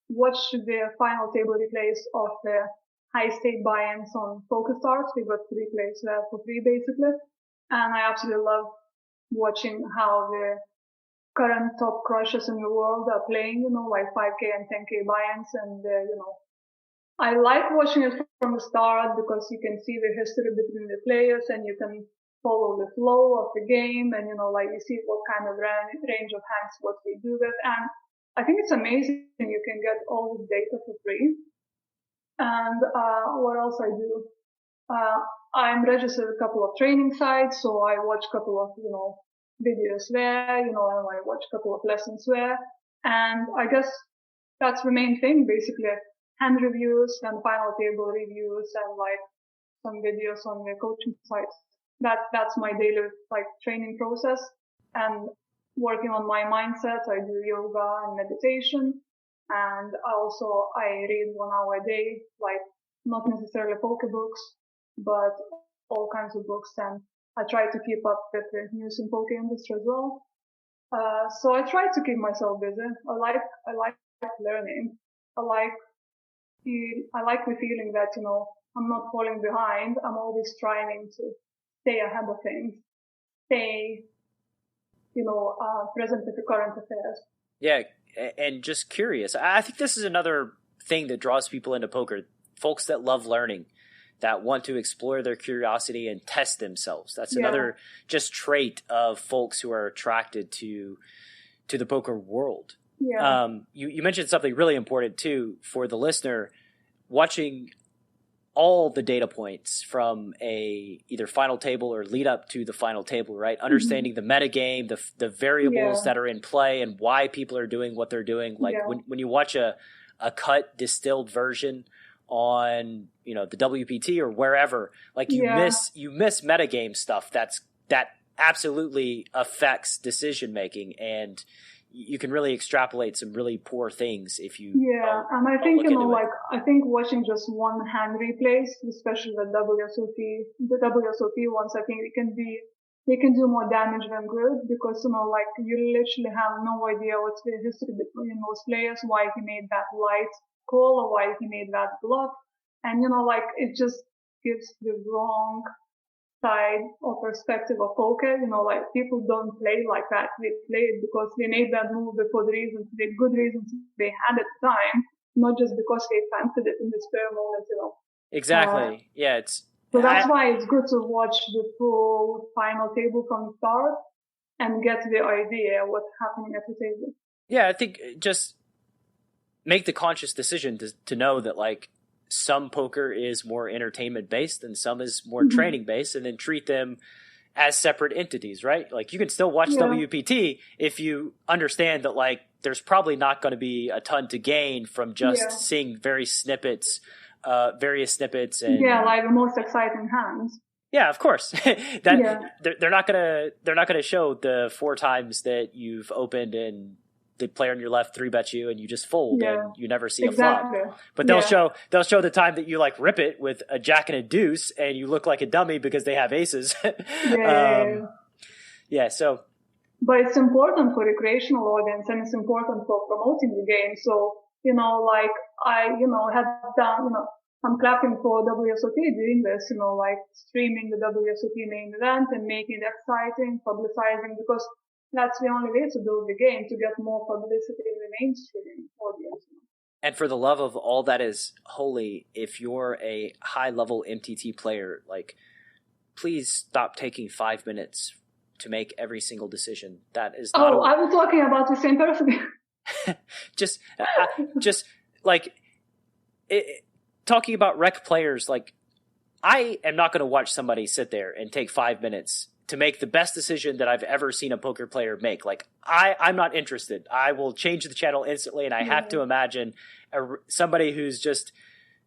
watch the final table replays of the high stake buy-ins on PokerStars. We got 3 plays there for free basically. And I absolutely love watching how the current top crushers in the world are playing, like 5K and 10K buy-ins. And, I like watching it from the start because you can see the history between the players and you can follow the flow of the game and, like you see what kind of range of hands what we do with. And I think it's amazing. You can get all this data for free. And, what else I do? I'm registered a couple of training sites, so I watch a couple of, videos there, and I watch a couple of lessons there. And I guess that's the main thing, basically. Hand reviews and final table reviews and like some videos on the coaching sites. That's my daily like training process. And working on my mindset, I do yoga and meditation. And also I read 1 hour a day, like not necessarily poker books, but all kinds of books. And I try to keep up with the news in poker industry as well. So I try to keep myself busy. I like learning. I like the feeling that, I'm not falling behind. I'm always striving to stay ahead of things, stay, present with the current affairs. Yeah, and just curious. I think this is another thing that draws people into poker. Folks that love learning, that want to explore their curiosity and test themselves. That's another just trait of folks who are attracted to the poker world. Yeah. You mentioned something really important too for the listener, watching all the data points from either final table or lead up to the final table, right? Understanding the metagame, the variables that are in play and why people are doing what they're doing. Like when you watch a cut distilled version on, the WPT or wherever, like you miss metagame stuff that absolutely affects decision making, and you can really extrapolate some really poor things if you and I think I think watching just one hand replays, especially the WSOP ones, I think they can do more damage than good, because you literally have no idea what's the history between those players, why he made that light call or why he made that bluff, and it just gives the wrong side or perspective of poker. People don't play like that. They play it because they made that move for the good reasons they had at the time, not just because they fancied it in the spare moment, Exactly. So that's why it's good to watch the full final table from the start and get the idea what's happening at the table. Yeah, I think just make the conscious decision to know that some poker is more entertainment based and some is more training based, and then treat them as separate entities, right? Like you can still watch WPT if you understand that there's probably not going to be a ton to gain from just seeing various snippets and like the most exciting hands. Yeah, of course. They're not gonna show the 4 times that you've opened and the player on your left 3-bets you and you just fold and you never see a flop. But they'll show the time that you rip it with a jack and a deuce and you look like a dummy because they have aces. So. But it's important for recreational audience and it's important for promoting the game. So, I'm clapping for WSOP doing this, streaming the WSOP main event and making it exciting, publicizing, because that's the only way to build the game, to get more publicity in the mainstream audience. And for the love of all that is holy, if you're a high-level MTT player, please stop taking 5 minutes to make every single decision. That is not. I was talking about the same person. Talking about rec players, I am not going to watch somebody sit there and take 5 minutes to make the best decision that I've ever seen a poker player make. I'm not interested. I will change the channel instantly, and I have to imagine somebody who's just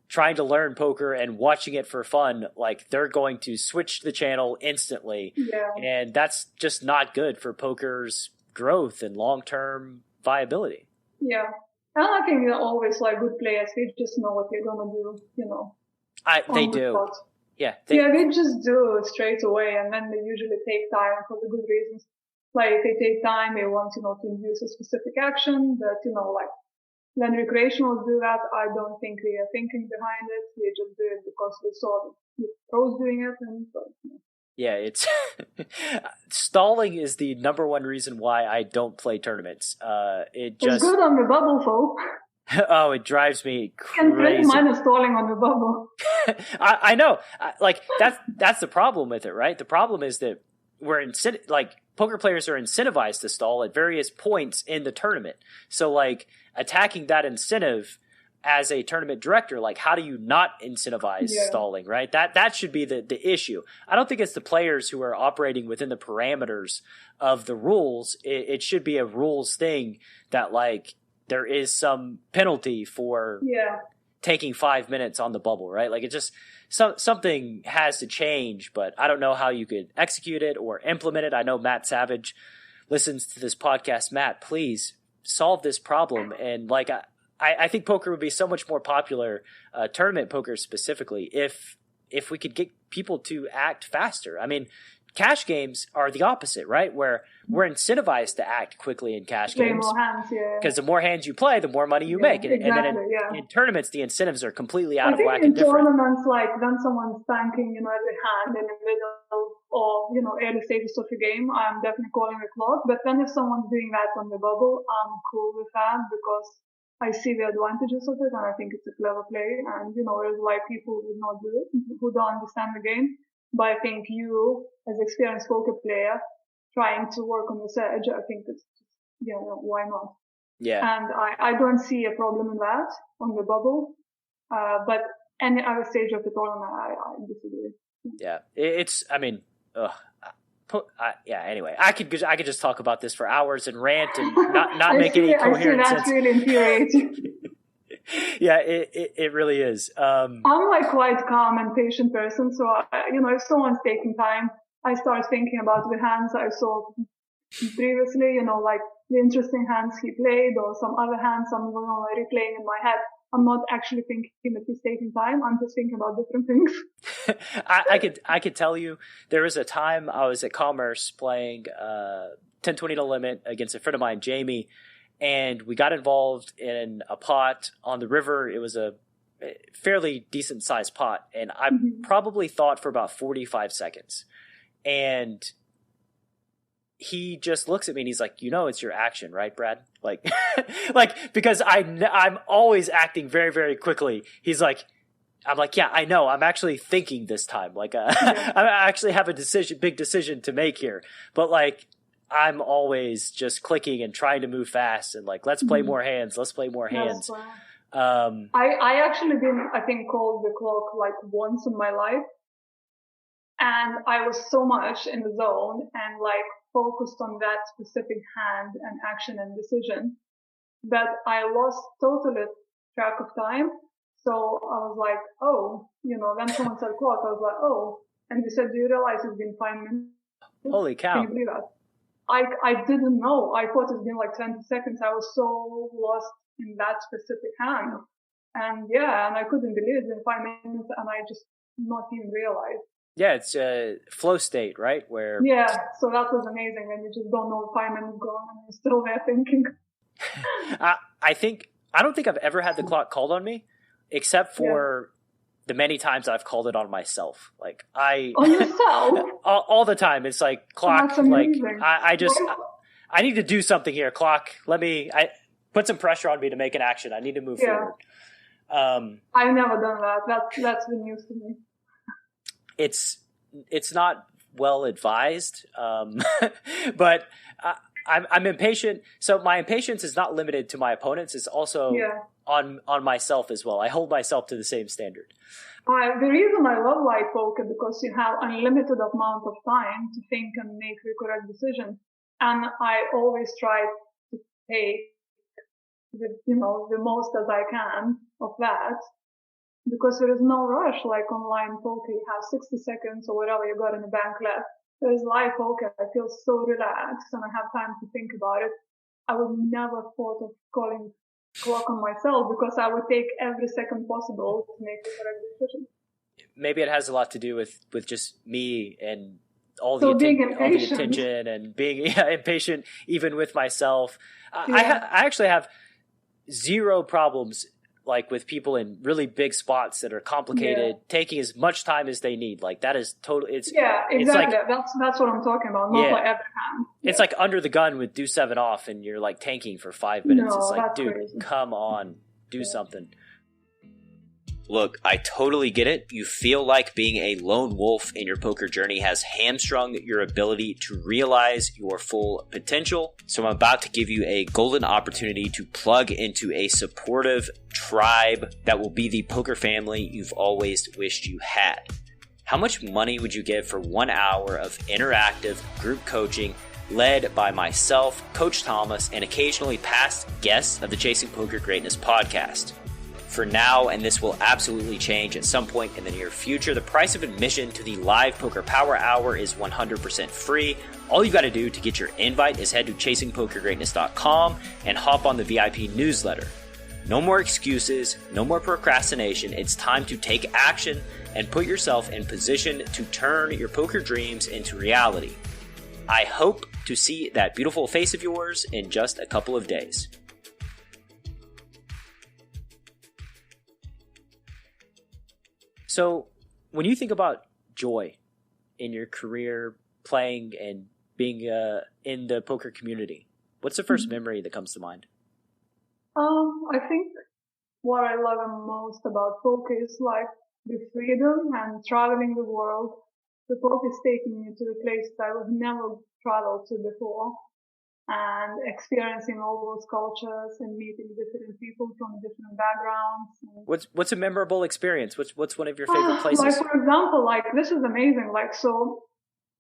trying to learn poker and watching it for fun, they're going to switch the channel instantly. And that's just not good for poker's growth and long-term viability. Yeah. And I think they're always good players. They just know what they're going to do, They do. Spot. Yeah. They just do it straight away, and then they usually take time for the good reasons. They take time, they want, to induce a specific action, but, when recreationals do that, I don't think they are thinking behind it. They just do it because they saw the pros doing it, and so, Yeah, it's stalling is the number one reason why I don't play tournaments. It It's just good on the bubble, though. oh, it drives me You can print crazy. minus stalling on the bubble. I know, like that's the problem with it, right? The problem is that poker players are incentivized to stall at various points in the tournament. So like attacking that incentive as a tournament director, like how do you not incentivize stalling, right? That should be the issue. I don't think it's the players who are operating within the parameters of the rules. It should be a rules thing that like there is some penalty for taking 5 minutes on the bubble, right? Like it just something has to change, but I don't know how you could execute it or implement it. I know Matt Savage listens to this podcast. Matt, please solve this problem. And like I think poker would be so much more popular, tournament poker specifically, if we could get people to act faster. I mean, cash games are the opposite, right? Where we're incentivized to act quickly in cash games. More hands, because the more hands you play, the more money you make. And then in tournaments, the incentives are completely out of whack and different. In tournaments, like when someone's tanking, every hand in the middle or, early stages of the game, I'm definitely calling the clock. But then if someone's doing that on the bubble, I'm cool with that because I see the advantages of it and I think it's a clever play. And, there's why people would not do it, who don't understand the game. But I think you, as experienced poker player, trying to work on this edge, I think it's why not? Yeah. And I don't see a problem in that on the bubble. But any other stage of the tournament, I disagree. Yeah. Anyway, I could just talk about this for hours and rant and not make any coherent sense. That's really infuriating. Yeah, it really is. I'm like quite calm and patient person, so if someone's taking time, I start thinking about the hands I saw previously, like the interesting hands he played or some other hands I'm replaying in my head. I'm not actually thinking that he's taking time. I'm just thinking about different things. I could tell you there was a time I was at Commerce playing 10-20 no limit against a friend of mine, Jamie, and we got involved in a pot on the river. It was a fairly decent sized pot, and I probably thought for about 45 seconds. And he just looks at me and he's like, it's your action, right, Brad? Like, because I'm always acting very, very quickly. I'm like, yeah, I know. I'm actually thinking this time. Like, I actually have a big decision to make here. But like, I'm always just clicking and trying to move fast and like, let's play more hands. Let's play more hands. I actually I think, called the clock like once in my life. And I was so much in the zone and like focused on that specific hand and action and decision that I lost totally track of time. So I was like, when someone said clock, I was like, and he said, do you realize it's been 5 minutes? Holy cow. Can you believe that? I didn't know. I thought it's been like 20 seconds. I was so lost in that specific hand. And I couldn't believe it in 5 minutes and I just not even realized. Yeah, it's a flow state, right? Where so that was amazing, and you just don't know 5 minutes gone, and you're still there thinking. I don't think I've ever had the clock called on me, except for the many times I've called it on myself. Like on yourself all the time. It's like clock. That's amazing. Like I need to do something here. Clock. I put some pressure on me to make an action. I need to move forward. I've never done that. That's been news to me. It's not well advised, but I'm impatient. So my impatience is not limited to my opponents. It's also on myself as well. I hold myself to the same standard. The reason I love live poker because you have unlimited amount of time to think and make the correct decision. And I always try to take the most as I can of that. Because there is no rush like online poker. You have 60 seconds or whatever you got in the bank left. There is live poker. I feel so relaxed and I have time to think about it. I would never thought of calling clock on myself because I would take every second possible to make the correct decision. Maybe it has a lot to do with just me and all the attention and being impatient even with myself. I actually have zero problems like with people in really big spots that are complicated, taking as much time as they need. Like that is totally, exactly. It's like, that's what I'm talking about. Not like Abraham. It's like under the gun with do 7 off and you're like tanking for 5 minutes. No, it's like, that's dude, crazy. come on, do something. Look, I totally get it. You feel like being a lone wolf in your poker journey has hamstrung your ability to realize your full potential. So I'm about to give you a golden opportunity to plug into a supportive tribe that will be the poker family you've always wished you had. How much money would you give for 1 hour of interactive group coaching led by myself, Coach Thomas, and occasionally past guests of the Chasing Poker Greatness podcast? For now, and this will absolutely change at some point in the near future, the price of admission to the live Poker Power Hour is 100% free. All you got to do to get your invite is head to chasingpokergreatness.com and hop on the VIP newsletter. No more excuses, no more procrastination. It's time to take action and put yourself in position to turn your poker dreams into reality. I hope to see that beautiful face of yours in just a couple of days. So when you think about joy in your career, playing and being in the poker community, what's the first memory that comes to mind? I think what I love most about poker is like the freedom and traveling the world. The poker is taking me to a place that I would never traveled to before, and experiencing all those cultures and meeting different people from different backgrounds. What's a memorable experience? What's one of your favorite places? Like, for example, like this is amazing. Like, so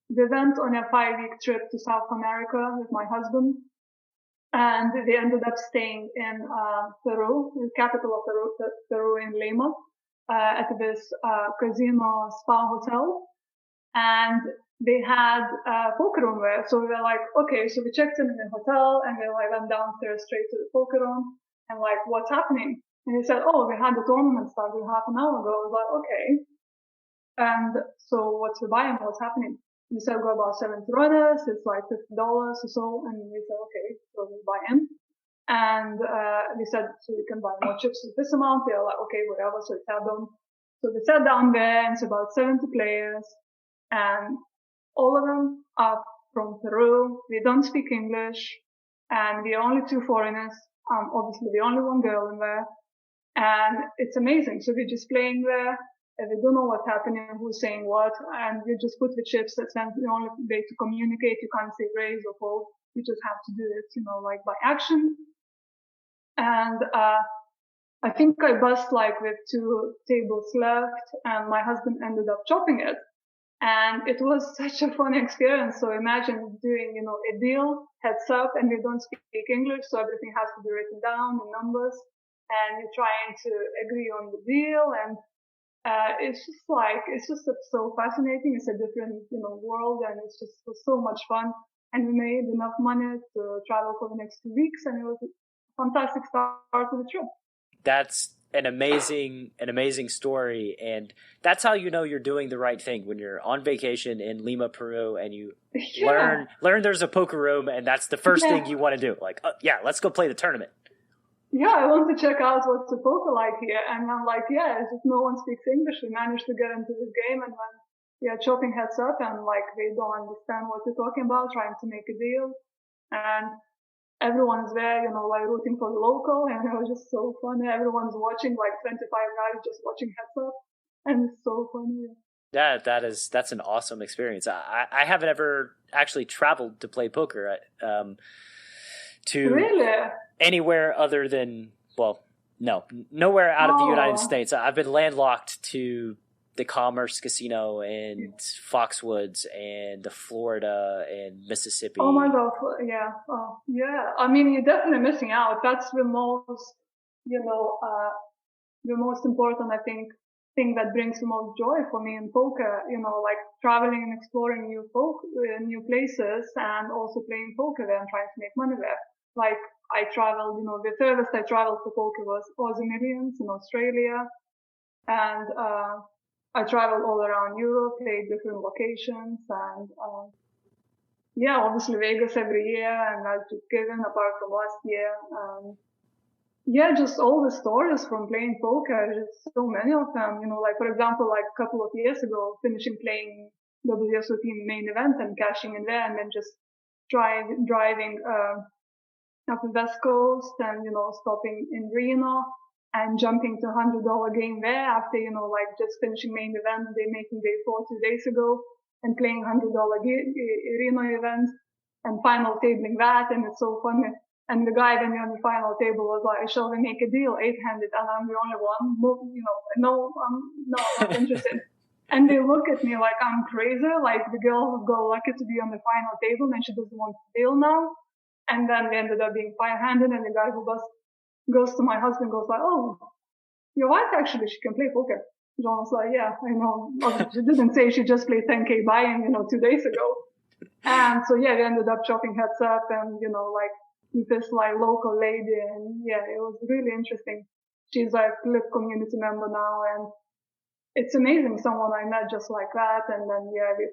we went on a 5-week trip to South America with my husband, and they ended up staying in Peru, the capital of Peru in Lima, at this casino spa hotel, and they had a poker room there. So we were like, okay, so we checked in the hotel and we like went downstairs straight to the poker room and like, what's happening? And they said, oh, we had the tournament started half an hour ago. I was like, okay. And so what's the buy-in? What's happening? We said, we got about 70 runners. It's like $50 or so. And we said, okay, so we buy in. And we said, so you can buy more chips with this amount. They were like, okay, whatever. So we sat down. So we sat down there and it's about 70 players. And all of them are from Peru. We don't speak English, and we're only 2 foreigners. Obviously, the only one girl in there, and it's amazing. So we're just playing there, and we don't know what's happening, who's saying what, and you just put the chips. That's the only way to communicate. You can't say raise or fold. You just have to do it, like by action. And I think I bust like with 2 tables left, and my husband ended up chopping it. And it was such a fun experience. So imagine doing, a deal, heads up, and we don't speak English, so everything has to be written down in numbers, and you're trying to agree on the deal. And it's just so fascinating. It's a different, world, and it was so much fun. And we made enough money to travel for the next 2 weeks, and it was a fantastic start to the trip. That's an amazing story, and that's how you know you're doing the right thing when you're on vacation in Lima, Peru, and you learn there's a poker room, and that's the first thing you want to do. Like, let's go play the tournament. Yeah, I want to check out what's the poker like here, and I'm like, it's just no one speaks English. We managed to get into this game, and when we are chopping heads up, and like they don't understand what we're talking about, trying to make a deal, and everyone's there, like rooting for the local, and it was just so funny. Everyone's watching, like 25 guys just watching heads up, and it's so funny. Yeah, that's an awesome experience. I haven't ever actually traveled to play poker to really? Anywhere other than, nowhere out of the United States. I've been landlocked to the Commerce Casino and Foxwoods and the Florida and Mississippi. Oh my God. Yeah. Oh, yeah. I mean, you're definitely missing out. That's the most, the most important, I think, thing that brings the most joy for me in poker, like traveling and exploring new places, and also playing poker there and trying to make money there. Like I traveled, the furthest I traveled for poker was Aussie Millions in Australia. And, I traveled all around Europe, played different locations, and obviously Vegas every year, and I just given apart from last year. yeah, just all the stories from playing poker, just so many of them, like, for example, like a couple of years ago, finishing playing WSOP main event and cashing in there and then just driving, up the West Coast and, stopping in Reno and jumping to $100 game there after, like just finishing main event, they making day 4 2 days ago and playing $100 Reno event and final tabling that. And it's so funny. And the guy then on the final table was like, shall we make a deal 8-handed? And I'm the only one, no, I'm not interested. And they look at me like I'm crazy, like the girl who got lucky to be on the final table and she doesn't want to deal now. And then we ended up being 5-handed and the guy who goes to my husband goes like, oh, your wife actually, she can play poker. John was like, yeah, I know. She didn't say she just played 10K buy-in, 2 days ago. And so, yeah, we ended up chopping heads up and, like with this like local lady. And yeah, it was really interesting. She's like a Flip community member now. And it's amazing someone I met just like that. And then, yeah, we